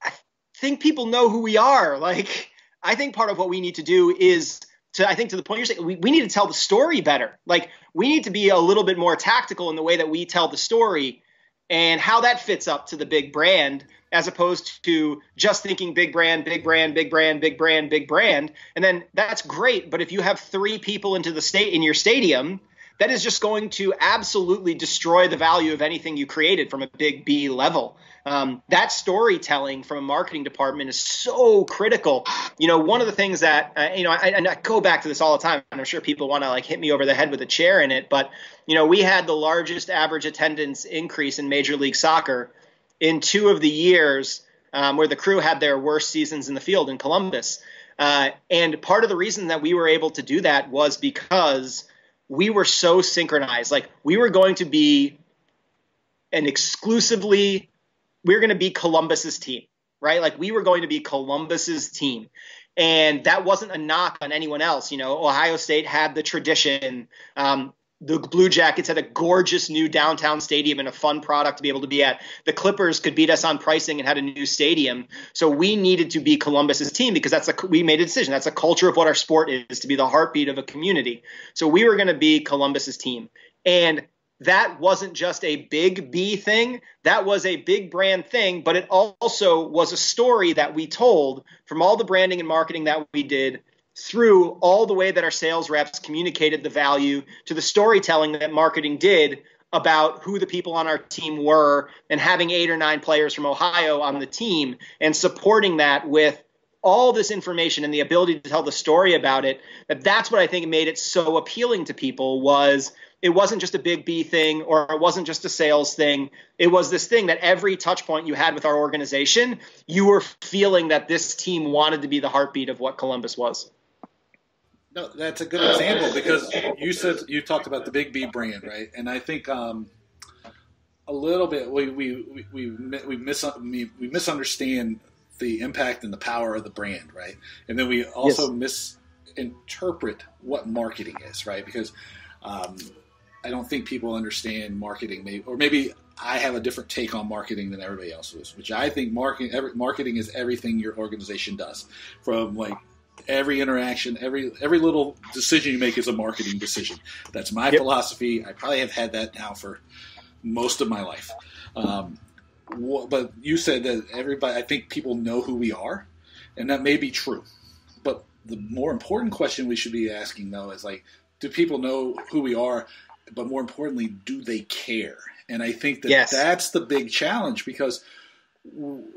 I think people know who we are. Like, I think part of what we need to do is to the point you're saying, we need to tell the story better. Like, we need to be a little bit more tactical in the way that we tell the story and how that fits up to the big brand, as opposed to just thinking big brand, big brand, big brand, big brand, big brand. And then that's great. But if you have 3 people in your stadium, that is just going to absolutely destroy the value of anything you created from a big B level. That storytelling from a marketing department is so critical. One of the things that, I go back to this all the time, and I'm sure people want to like hit me over the head with a chair in it, but, we had the largest average attendance increase in Major League Soccer in 2 of the years where the Crew had their worst seasons in the field in Columbus. And part of the reason that we were able to do that was because we were so synchronized. Like, we were going to be we're going to be Columbus's team, right? Like, we were going to be Columbus's team. And that wasn't a knock on anyone else. Ohio State had the tradition. The Blue Jackets had a gorgeous new downtown stadium and a fun product to be able to be at. The Clippers could beat us on pricing and had a new stadium. So we needed to be Columbus's team, because we made a decision. That's a culture of what our sport is, to be the heartbeat of a community. So we were going to be Columbus's team. And that wasn't just a big B thing. That was a big brand thing, but it also was a story that we told from all the branding and marketing that we did, through all the way that our sales reps communicated the value, to the storytelling that marketing did about who the people on our team were, and having 8 or 9 players from Ohio on the team, and supporting that with all this information and the ability to tell the story about it. That's what I think made it so appealing to people. Was it wasn't just a big B thing, or it wasn't just a sales thing. It was this thing that every touch point you had with our organization, you were feeling that this team wanted to be the heartbeat of what Columbus was. No, that's a good example, because you talked about the Big B brand, right? And I think a little bit we misunderstand the impact and the power of the brand, right? And then we also misinterpret what marketing is, right? Because I don't think people understand marketing, or maybe I have a different take on marketing than everybody else does, which I think marketing is everything your organization does, from like every interaction, every little decision you make is a marketing decision. That's my philosophy. I probably have had that now for most of my life. But you said that I think people know who we are, and that may be true. But the more important question we should be asking, though, is like, do people know who we are? But more importantly, do they care? And I think that that's the big challenge, because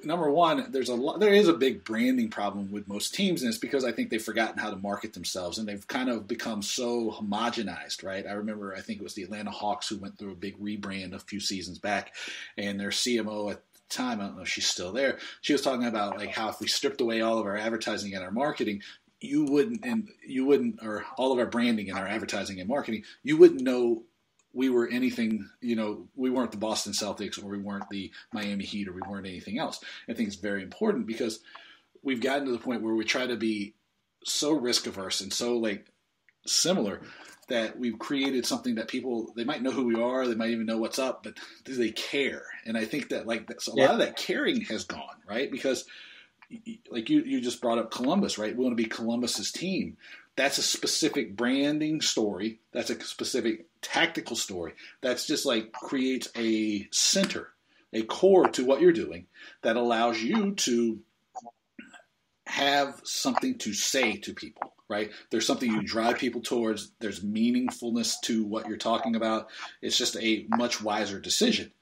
number one, there is a big branding problem with most teams, and it's because I think they've forgotten how to market themselves, and they've kind of become so homogenized, right? I think it was the Atlanta Hawks who went through a big rebrand a few seasons back, and their CMO at the time, I don't know if she's still there, she was talking about like how if we stripped away all of our advertising and our marketing, you wouldn't, or all of our branding and our advertising and marketing, you wouldn't know we were anything, we weren't the Boston Celtics, or we weren't the Miami Heat, or we weren't anything else. I think it's very important, because we've gotten to the point where we try to be so risk averse and so like similar that we've created something that people, they might know who we are, they might even know what's up, but do they care? And I think that lot of that caring has gone, right? Because like you just brought up Columbus, right? We want to be Columbus's team. That's a specific branding story. That's a specific tactical story. That's just like creates a center, a core to what you're doing that allows you to have something to say to people, right? There's something you drive people towards. There's meaningfulness to what you're talking about. It's just a much wiser decision.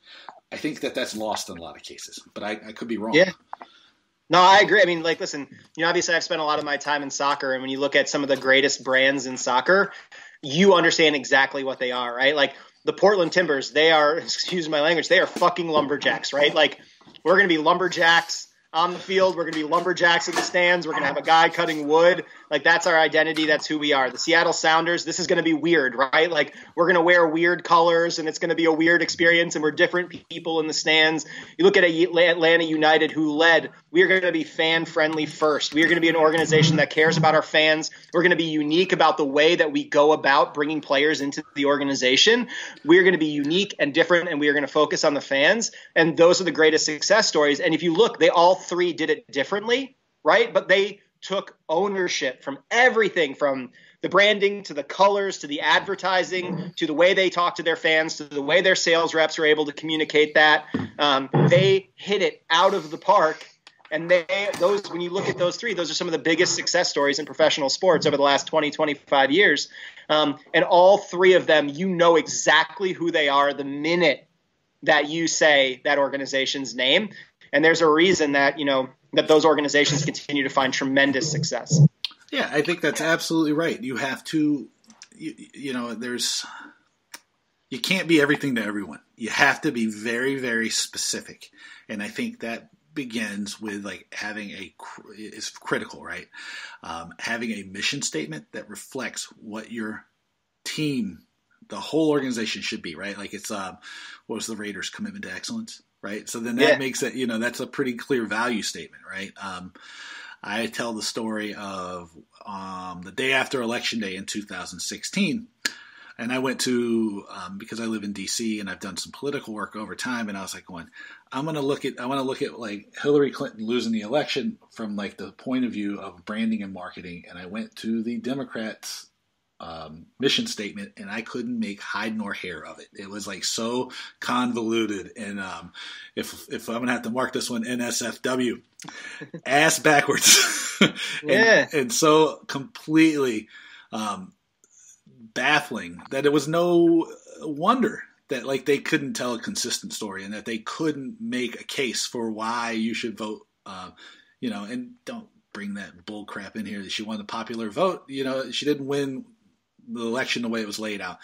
I think that's lost in a lot of cases, but I could be wrong. Yeah. No, I agree. I mean, like, listen, obviously I've spent a lot of my time in soccer, and when you look at some of the greatest brands in soccer, you understand exactly what they are, right? Like the Portland Timbers, they are, excuse my language, they are fucking lumberjacks, right? Like we're going to be lumberjacks on the field. We're going to be lumberjacks in the stands. We're going to have a guy cutting wood. Like that's our identity. That's who we are. The Seattle Sounders, this is going to be weird, right? Like we're going to wear weird colors, and it's going to be a weird experience, and we're different people in the stands. You look at Atlanta United, who led, we are going to be fan-friendly first. We are going to be an organization that cares about our fans. We're going to be unique about the way that we go about bringing players into the organization. We are going to be unique and different, and we are going to focus on the fans. And those are the greatest success stories. And if you look, they all three did it differently, right? But they took ownership from everything, from the branding to the colors to the advertising to the way they talk to their fans to the way their sales reps are able to communicate that. They hit it out of the park. And when you look at those three, those are some of the biggest success stories in professional sports over the last 20, 25 years. And all three of them, exactly who they are the minute that you say that organization's name. And there's a reason that, that those organizations continue to find tremendous success. Yeah, I think that's absolutely right. You have to, you can't be everything to everyone. You have to be very, very specific. And I think that begins with like is critical, right? Having a mission statement that reflects what your team, the whole organization should be, right? Like it's, what was the Raiders' commitment to excellence? Right. So then that makes it, that's a pretty clear value statement, right? I tell the story of the day after Election Day in 2016. And I went to, because I live in D.C. and I've done some political work over time. And I was like I want to look at like Hillary Clinton losing the election from like the point of view of branding and marketing. And I went to the Democrats' mission statement, and I couldn't make hide nor hair of it. It was like so convoluted. And if I'm gonna have to mark this one NSFW, ass backwards, and so completely baffling that it was no wonder that like they couldn't tell a consistent story, and that they couldn't make a case for why you should vote. And don't bring that bull crap in here that she won the popular vote. She didn't win the election the way it was laid out.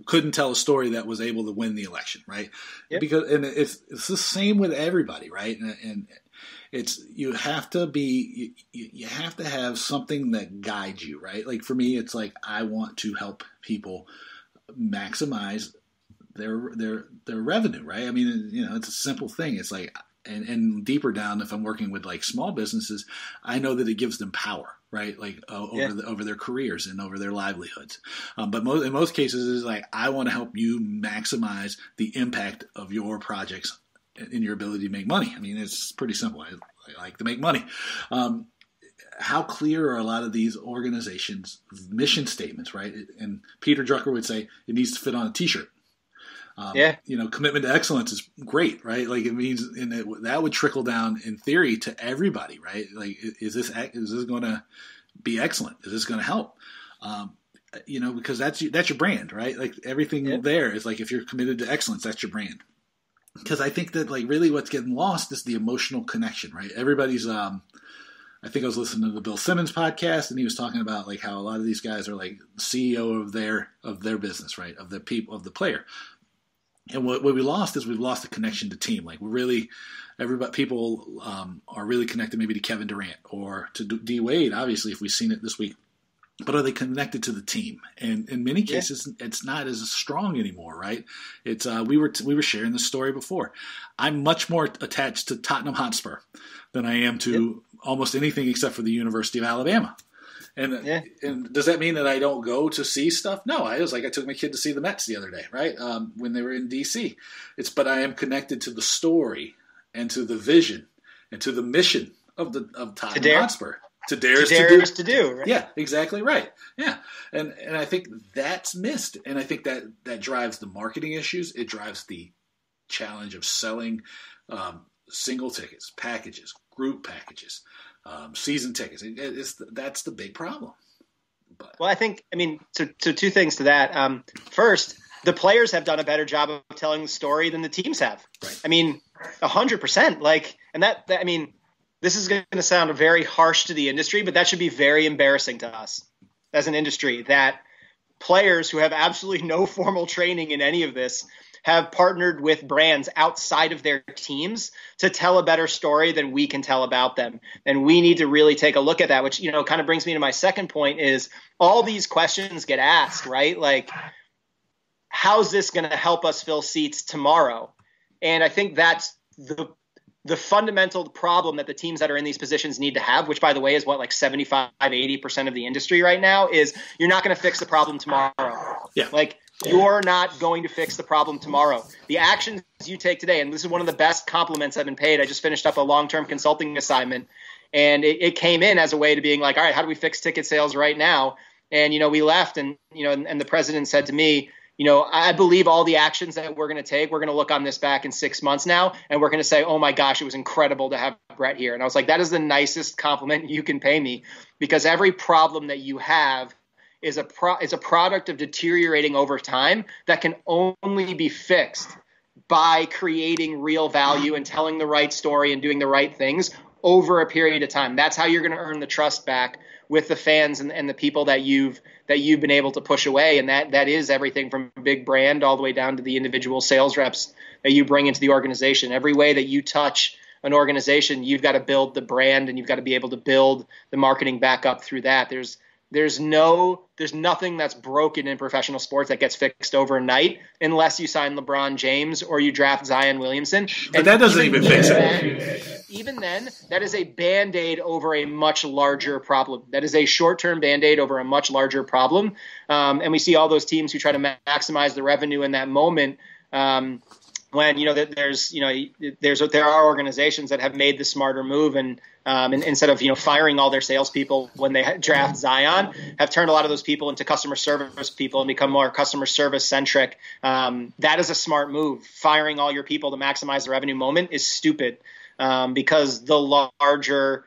Couldn't tell a story that was able to win the election, right? Yep. Because it's the same with everybody, right? And it's you have to have something that guides you, right? Like for me, it's like I want to help people maximize their revenue, right? I mean, it's a simple thing. It's like and deeper down, if I'm working with like small businesses, I know that it gives them power, right? Like over their careers and over their livelihoods. But in most cases, it's like I want to help you maximize the impact of your projects and your ability to make money. I mean, it's pretty simple. I like to make money. how clear are a lot of these organizations' mission statements, right? And Peter Drucker would say it needs to fit on a T-shirt. Commitment to excellence is great, right? Like, it means that would trickle down in theory to everybody, right? Like, is this going to be excellent? Is this going to help? Because that's your brand, right? Like, everything there is like, if you're committed to excellence, that's your brand. Because I think that, like, really what's getting lost is the emotional connection, right? Everybody's, I think I was listening to the Bill Simmons podcast, and he was talking about, like, how a lot of these guys are like the CEO of their business, right? Of the people, of the player. And what we lost is we've lost the connection to team. Like, people are really connected maybe to Kevin Durant or to D Wade, obviously, if we've seen it this week. But are they connected to the team? And in many cases, it's not as strong anymore, right? It's we were sharing this story before. I'm much more attached to Tottenham Hotspur than I am to almost anything except for the University of Alabama. And does that mean that I don't go to see stuff? No, I took my kid to see the Mets the other day, right? When they were in D.C. But I am connected to the story and to the vision and to the mission of Tottenham Hotspur. To dare to do, right? Yeah, exactly right. Yeah, and I think that's missed, and I think that drives the marketing issues. It drives the challenge of selling single tickets, packages, group packages, season tickets. That's the big problem. Well, so two things to that. First, the players have done a better job of telling the story than the teams have. Right. 100%. Like, and that this is going to sound very harsh to the industry, but that should be very embarrassing to us as an industry, that players who have absolutely no formal training in any of this have partnered with brands outside of their teams to tell a better story than we can tell about them. And we need to really take a look at that, which, kind of brings me to my second point is all these questions get asked, right? Like, how's this going to help us fill seats tomorrow? And I think that's the fundamental problem that the teams that are in these positions need to have, which, by the way, is what, like 75, 80% of the industry right now, is you're not going to fix the problem tomorrow. Yeah. Like, you're not going to fix the problem tomorrow. The actions you take today, and this is one of the best compliments I've been paid. I just finished up a long-term consulting assignment, and it came in as a way to being like, all right, how do we fix ticket sales right now? And, we left, and, and the president said to me, I believe all the actions that we're going to take, we're going to look on this back in 6 months now, and we're going to say, oh my gosh, it was incredible to have Brett here. And I was like, that is the nicest compliment you can pay me, because every problem that you have is a product of deteriorating over time that can only be fixed by creating real value and telling the right story and doing the right things over a period of time. That's how you're going to earn the trust back with the fans and the people that you've been able to push away. And that is everything from big brand all the way down to the individual sales reps that you bring into the organization. Every way that you touch an organization, you've got to build the brand, and you've got to be able to build the marketing back up through that. There's nothing that's broken in professional sports that gets fixed overnight unless you sign LeBron James or you draft Zion Williamson. But that doesn't even fix it. Even then, that is a Band-Aid over a much larger problem. That is a short-term Band-Aid over a much larger problem. And we see all those teams who try to maximize the revenue in that moment. When there are organizations that have made the smarter move and instead of firing all their salespeople when they draft Zion, have turned a lot of those people into customer service people and become more customer service centric. That is a smart move. Firing all your people to maximize the revenue moment is stupid, because the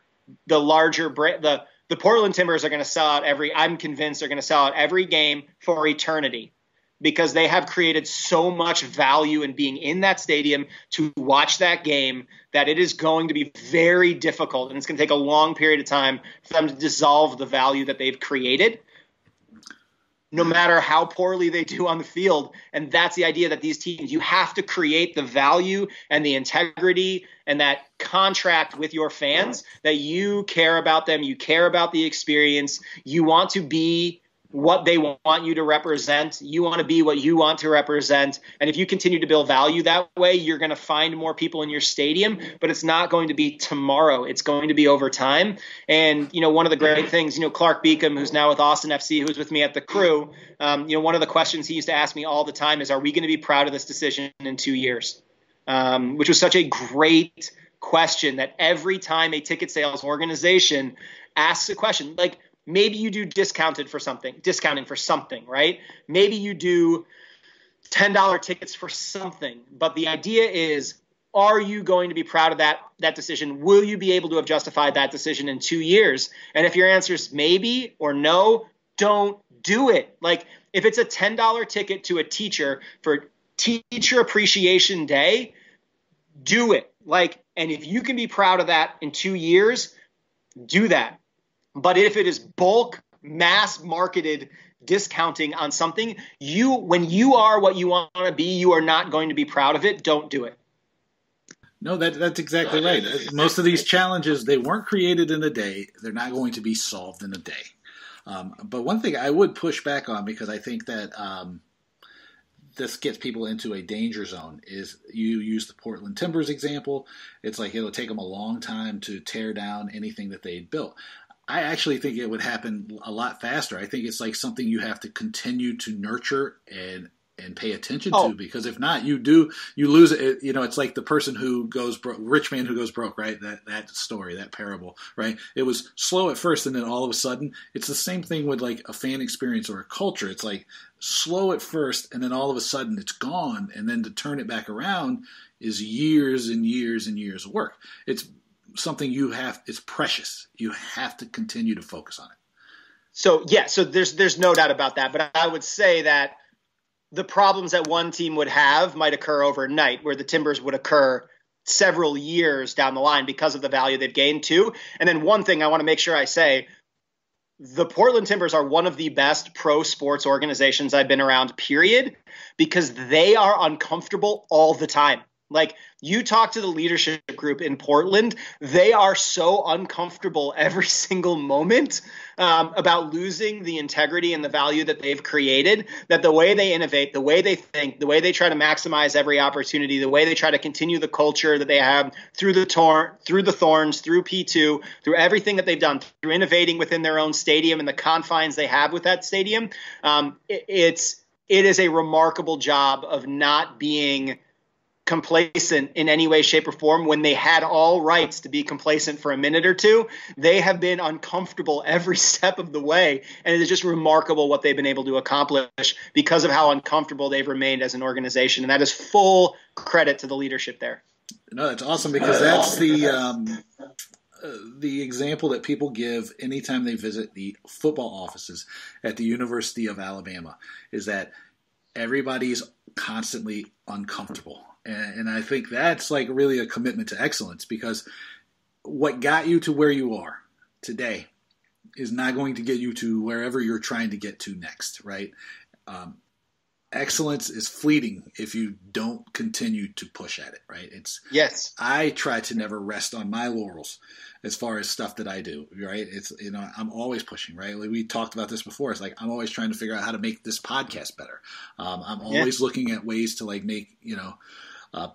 Portland Timbers are going to sell out I'm convinced they're going to sell out every game for eternity, because they have created so much value in being in that stadium to watch that game that it is going to be very difficult, and it's going to take a long period of time for them to dissolve the value that they've created, no matter how poorly they do on the field. And that's the idea, that these teams, you have to create the value and the integrity and that contract with your fans that you care about them, you care about the experience, you want to be what they want you to represent. You want to be what you want to represent. And if you continue to build value that way, you're going to find more people in your stadium, but it's not going to be tomorrow. It's going to be over time. And, one of the great things, Clark Beacom, who's now with Austin FC, who's with me at the Crew, one of the questions he used to ask me all the time is, are we going to be proud of this decision in 2 years? Which was such a great question, that every time a ticket sales organization asks a question. Like maybe you do discounting for something, right? Maybe you do $10 tickets for something. But the idea is, are you going to be proud of that decision? Will you be able to have justified that decision in 2 years? And if your answer is maybe or no, don't do it. Like if it's a $10 ticket to a teacher for Teacher Appreciation Day, do it. Like, and if you can be proud of that in 2 years, do that. But if it is bulk, mass marketed discounting on something, when you are what you want to be, you are not going to be proud of it. Don't do it. No, that's exactly right. Most of these challenges, they weren't created in a day. They're not going to be solved in a day. But one thing I would push back on, because I think that this gets people into a danger zone, is you use the Portland Timbers example. It's like it'll take them a long time to tear down anything that they built. I actually think it would happen a lot faster. I think it's like something you have to continue to nurture and pay attention to, because if not, you lose it. You know, it's like the person who goes broke, rich man who goes broke, right? That story, that parable, right? It was slow at first, and then all of a sudden, it's the same thing with like a fan experience or a culture. It's like slow at first, and then all of a sudden it's gone, and then to turn it back around is years and years and years of work. It's something it's precious. You have to continue to focus on it. So there's no doubt about that. But I would say that the problems that one team would have might occur overnight, where the Timbers would occur several years down the line because of the value they've gained too. And then one thing I want to make sure I say, the Portland Timbers are one of the best pro sports organizations I've been around, period, because they are uncomfortable all the time. Like you talk to the leadership group in Portland, they are so uncomfortable every single moment about losing the integrity and the value that they've created, that the way they innovate, the way they think, the way they try to maximize every opportunity, the way they try to continue the culture that they have through the Thorns, through P2, through everything that they've done, through innovating within their own stadium and the confines they have with that stadium. It is a remarkable job of not being complacent in any way, shape, or form when they had all rights to be complacent for a minute or two. They have been uncomfortable every step of the way, and it is just remarkable what they've been able to accomplish because of how uncomfortable they've remained as an organization, and that is full credit to the leadership there. No, that's awesome, because that's the example that people give anytime they visit the football offices at the University of Alabama, is that everybody's constantly uncomfortable. And I think that's like really a commitment to excellence, because what got you to where you are today is not going to get you to wherever you're trying to get to next, right? Excellence is fleeting if you don't continue to push at it, right? Yes. I try to never rest on my laurels as far as stuff that I do, right? It's, I'm always pushing, right? Like we talked about this before. It's like I'm always trying to figure out how to make this podcast better. I'm always looking at ways to like make,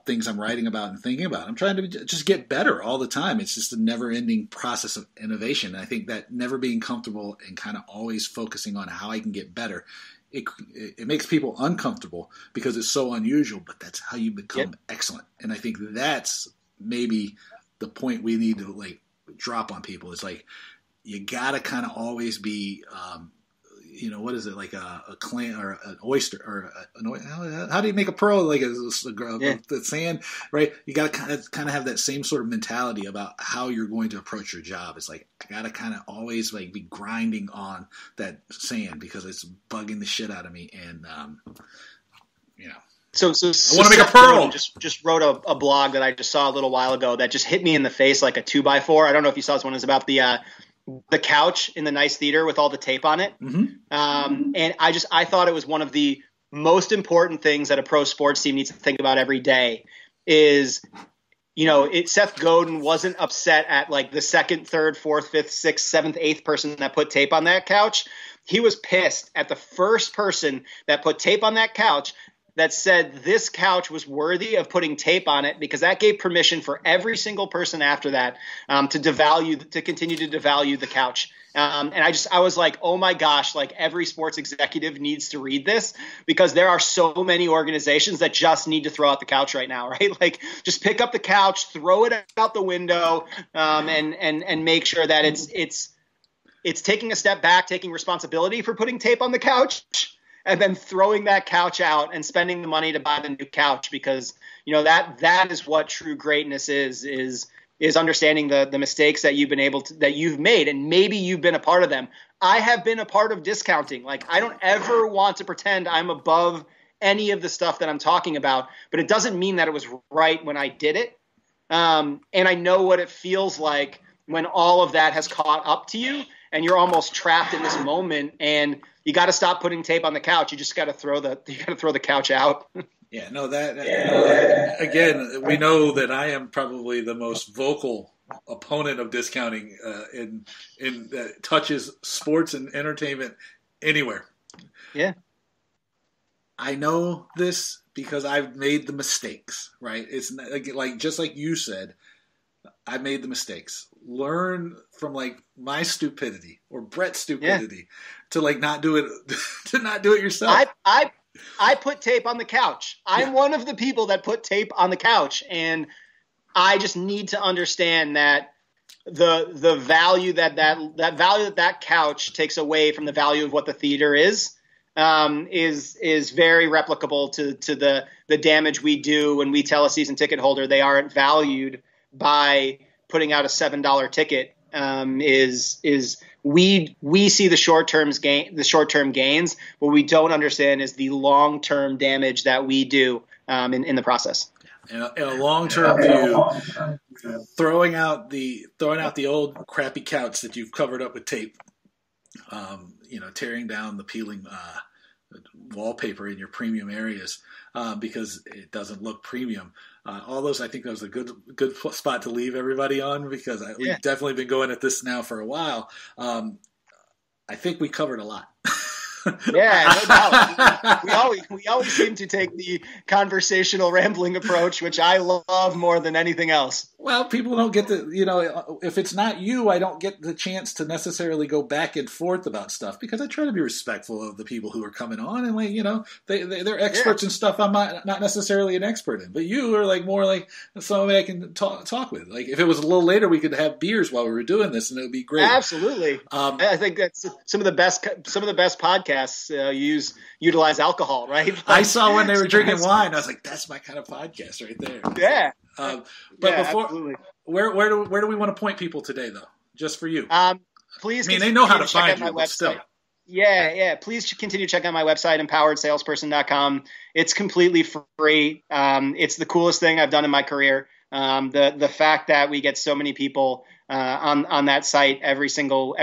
things I'm writing about and thinking about. I'm trying to just get better all the time. It's just a never-ending process of innovation. And I think that never being comfortable and kind of always focusing on how I can get better, it makes people uncomfortable because it's so unusual, but that's how you become excellent. And I think that's maybe the point we need to like drop on people. It's like you got to kind of always be what is it, like a clam or an oyster or how do you make a pearl, like the sand, right? You got to kind of have that same sort of mentality about how you're going to approach your job. It's like I got to kind of always like be grinding on that sand because it's bugging the shit out of me, and So I want to make a pearl. Just wrote a blog that I just saw a little while ago that just hit me in the face like a 2x4. I don't know if you saw this one. It's about the couch in the nice theater with all the tape on it. Mm-hmm. And I thought it was one of the most important things that a pro sports team needs to think about every day is, Seth Godin wasn't upset at like the second, third, fourth, fifth, sixth, seventh, eighth person that put tape on that couch. He was pissed at the first person that put tape on that couch that said this couch was worthy of putting tape on it, because that gave permission for every single person after that to continue to devalue the couch. And I was like, oh my gosh, like every sports executive needs to read this, because there are so many organizations that just need to throw out the couch right now, right? Like just pick up the couch, throw it out the window, and make sure that it's it's taking a step back, taking responsibility for putting tape on the couch, and then throwing that couch out and spending the money to buy the new couch, because that is what true greatness is understanding the mistakes that you've made, and maybe you've been a part of them. I have been a part of discounting. Like, I don't ever want to pretend I'm above any of the stuff that I'm talking about, but it doesn't mean that it was right when I did it. And I know what it feels like when all of that has caught up to you and you're almost trapped in this moment, and you got to stop putting tape on the couch. You just got to throw the couch out. Yeah, no, again, we know that I am probably the most vocal opponent of discounting in that touches sports and entertainment anywhere. Yeah. I know this because I've made the mistakes, right? It's like just like you said, I made the mistakes. Learn from like my stupidity or Brett's stupidity to like not do it yourself. I put tape on the couch. I'm one of the people that put tape on the couch, and I just need to understand that the value that couch takes away from the value of what the theater is very replicable to the damage we do when we tell a season ticket holder they aren't valued by putting out a $7 ticket. We see the short-term gains. What we don't understand is the long-term damage that we do in the process. In a long-term view, throwing out the old crappy couch that you've covered up with tape, tearing down the peeling wallpaper in your premium areas because it doesn't look premium. All those, I think that was a good spot to leave everybody on, because we've definitely been going at this now for a while. I think we covered a lot. Yeah, no doubt. We always seem to take the conversational rambling approach, which I love more than anything else. Well, people don't get if it's not you, I don't get the chance to necessarily go back and forth about stuff, because I try to be respectful of the people who are coming on, and they're experts in stuff I'm not necessarily an expert in. But you are like more like somebody I can talk with. Like if it was a little later, we could have beers while we were doing this, and it would be great. Absolutely. I think that's some of the best podcasts utilize alcohol, right? Like, I saw when they were drinking wine. I was like, that's my kind of podcast right there. Yeah. But before, absolutely. Where do we want to point people today, though? Just for you. Please. I mean, they know how to find you, but still. Yeah. Please continue to check out my website, empoweredsalesperson.com. It's completely free. It's the coolest thing I've done in my career. The fact that we get so many people on that site every single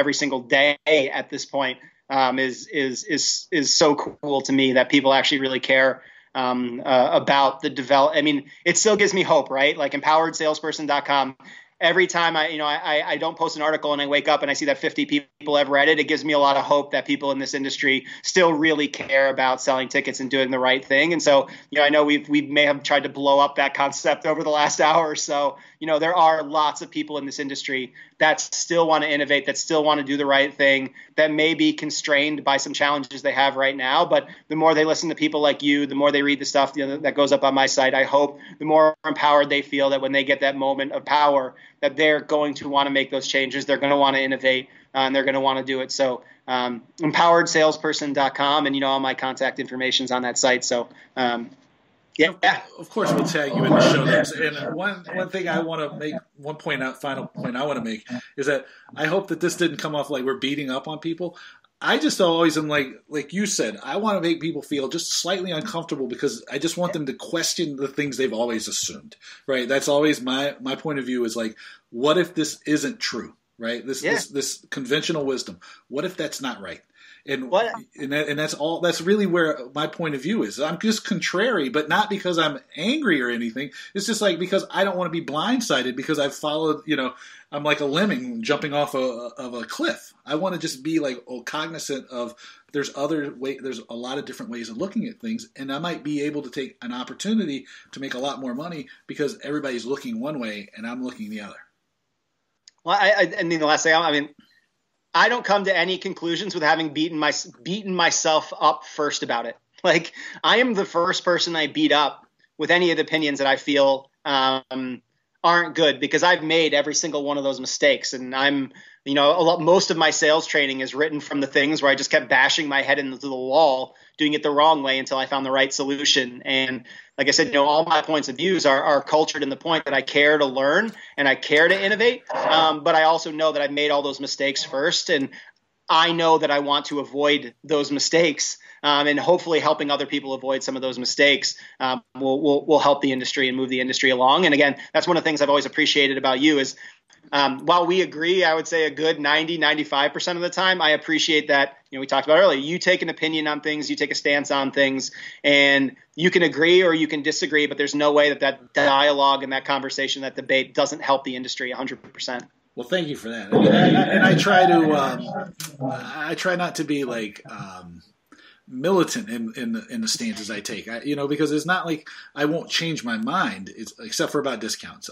day at this point is so cool to me, that people actually really care about the develop. I mean, it still gives me hope, right? Like empoweredsalesperson.com. Every time I don't post an article and I wake up and I see that 50 people have read it, it gives me a lot of hope that people in this industry still really care about selling tickets and doing the right thing. And so, I know we may have tried to blow up that concept over the last hour or so. There are lots of people in this industry that still want to innovate, that still want to do the right thing, that may be constrained by some challenges they have right now. But the more they listen to people like you, the more they read the stuff that goes up on my site, I hope the more empowered they feel, that when they get that moment of power, that they're going to want to make those changes. They're going to want to innovate, and they're going to want to do it. So empoweredsalesperson.com, and all my contact information is on that site. So of course we'll tag you in the show notes. And one thing I want to make, final point I want to make, is that I hope that this didn't come off like we're beating up on people. I just always am like you said, I want to make people feel just slightly uncomfortable, because I just want them to question the things they've always assumed, right? That's always my point of view, is like, what if this isn't true, right? This conventional wisdom, what if that's not right? And that's really where my point of view is. I'm just contrary, but not because I'm angry or anything. It's just like, because I don't want to be blindsided, because I've followed, I'm like a lemming jumping off of a cliff. I want to just be like cognizant of there's a lot of different ways of looking at things, and I might be able to take an opportunity to make a lot more money because everybody's looking one way and I'm looking the other. Well, I mean, the last thing, I don't come to any conclusions with having beaten myself up first about it. Like, I am the first person I beat up with any of the opinions that I feel aren't good, because I've made every single one of those mistakes, and I'm most of my sales training is written from the things where I just kept bashing my head into the wall, doing it the wrong way until I found the right solution. And like I said, all my points of views are cultured in the point that I care to learn and I care to innovate. But I also know that I've made all those mistakes first, and I know that I want to avoid those mistakes, and hopefully helping other people avoid some of those mistakes will help the industry and move the industry along. And again, that's one of the things I've always appreciated about you is while we agree, I would say a good 90-95% of the time, I appreciate that, we talked about earlier, you take an opinion on things, you take a stance on things, and you can agree or you can disagree, but there's no way that dialogue and that conversation, that debate doesn't help the industry 100%. Well, thank you for that. And I try to, I try not to be like militant in the stances I take. Because it's not like I won't change my mind, except for about discounts.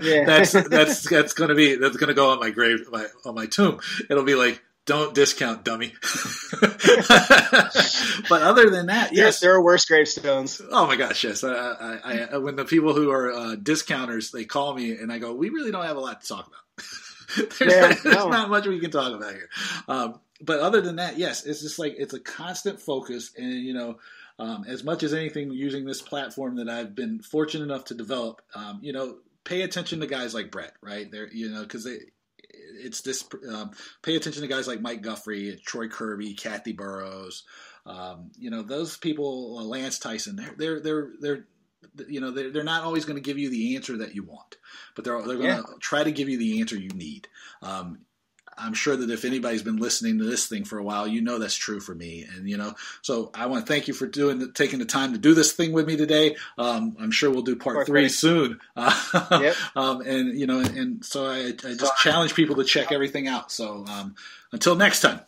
Yeah. that's gonna go on my grave, on my tomb. It'll be like, don't discount, dummy. But other than that, yes, there are worse gravestones. Oh my gosh, yes. I when the people who are discounters, they call me and I go, we really don't have a lot to talk about. There's not much we can talk about here. But other than that, yes, it's just like it's a constant focus, and as much as anything, using this platform that I've been fortunate enough to develop, pay attention to guys like Brett, right? They're because it's this. Pay attention to guys like Mike Guffrey, Troy Kirby, Kathy Burrows. Those people, Lance Tyson. They're not always going to give you the answer that you want, but they're going to try to give you the answer you need. I'm sure that if anybody's been listening to this thing for a while, that's true for me. And, so I want to thank you for taking the time to do this thing with me today. I'm sure we'll do part 3 soon. Yep. And so I just challenge people to check everything out. So until next time.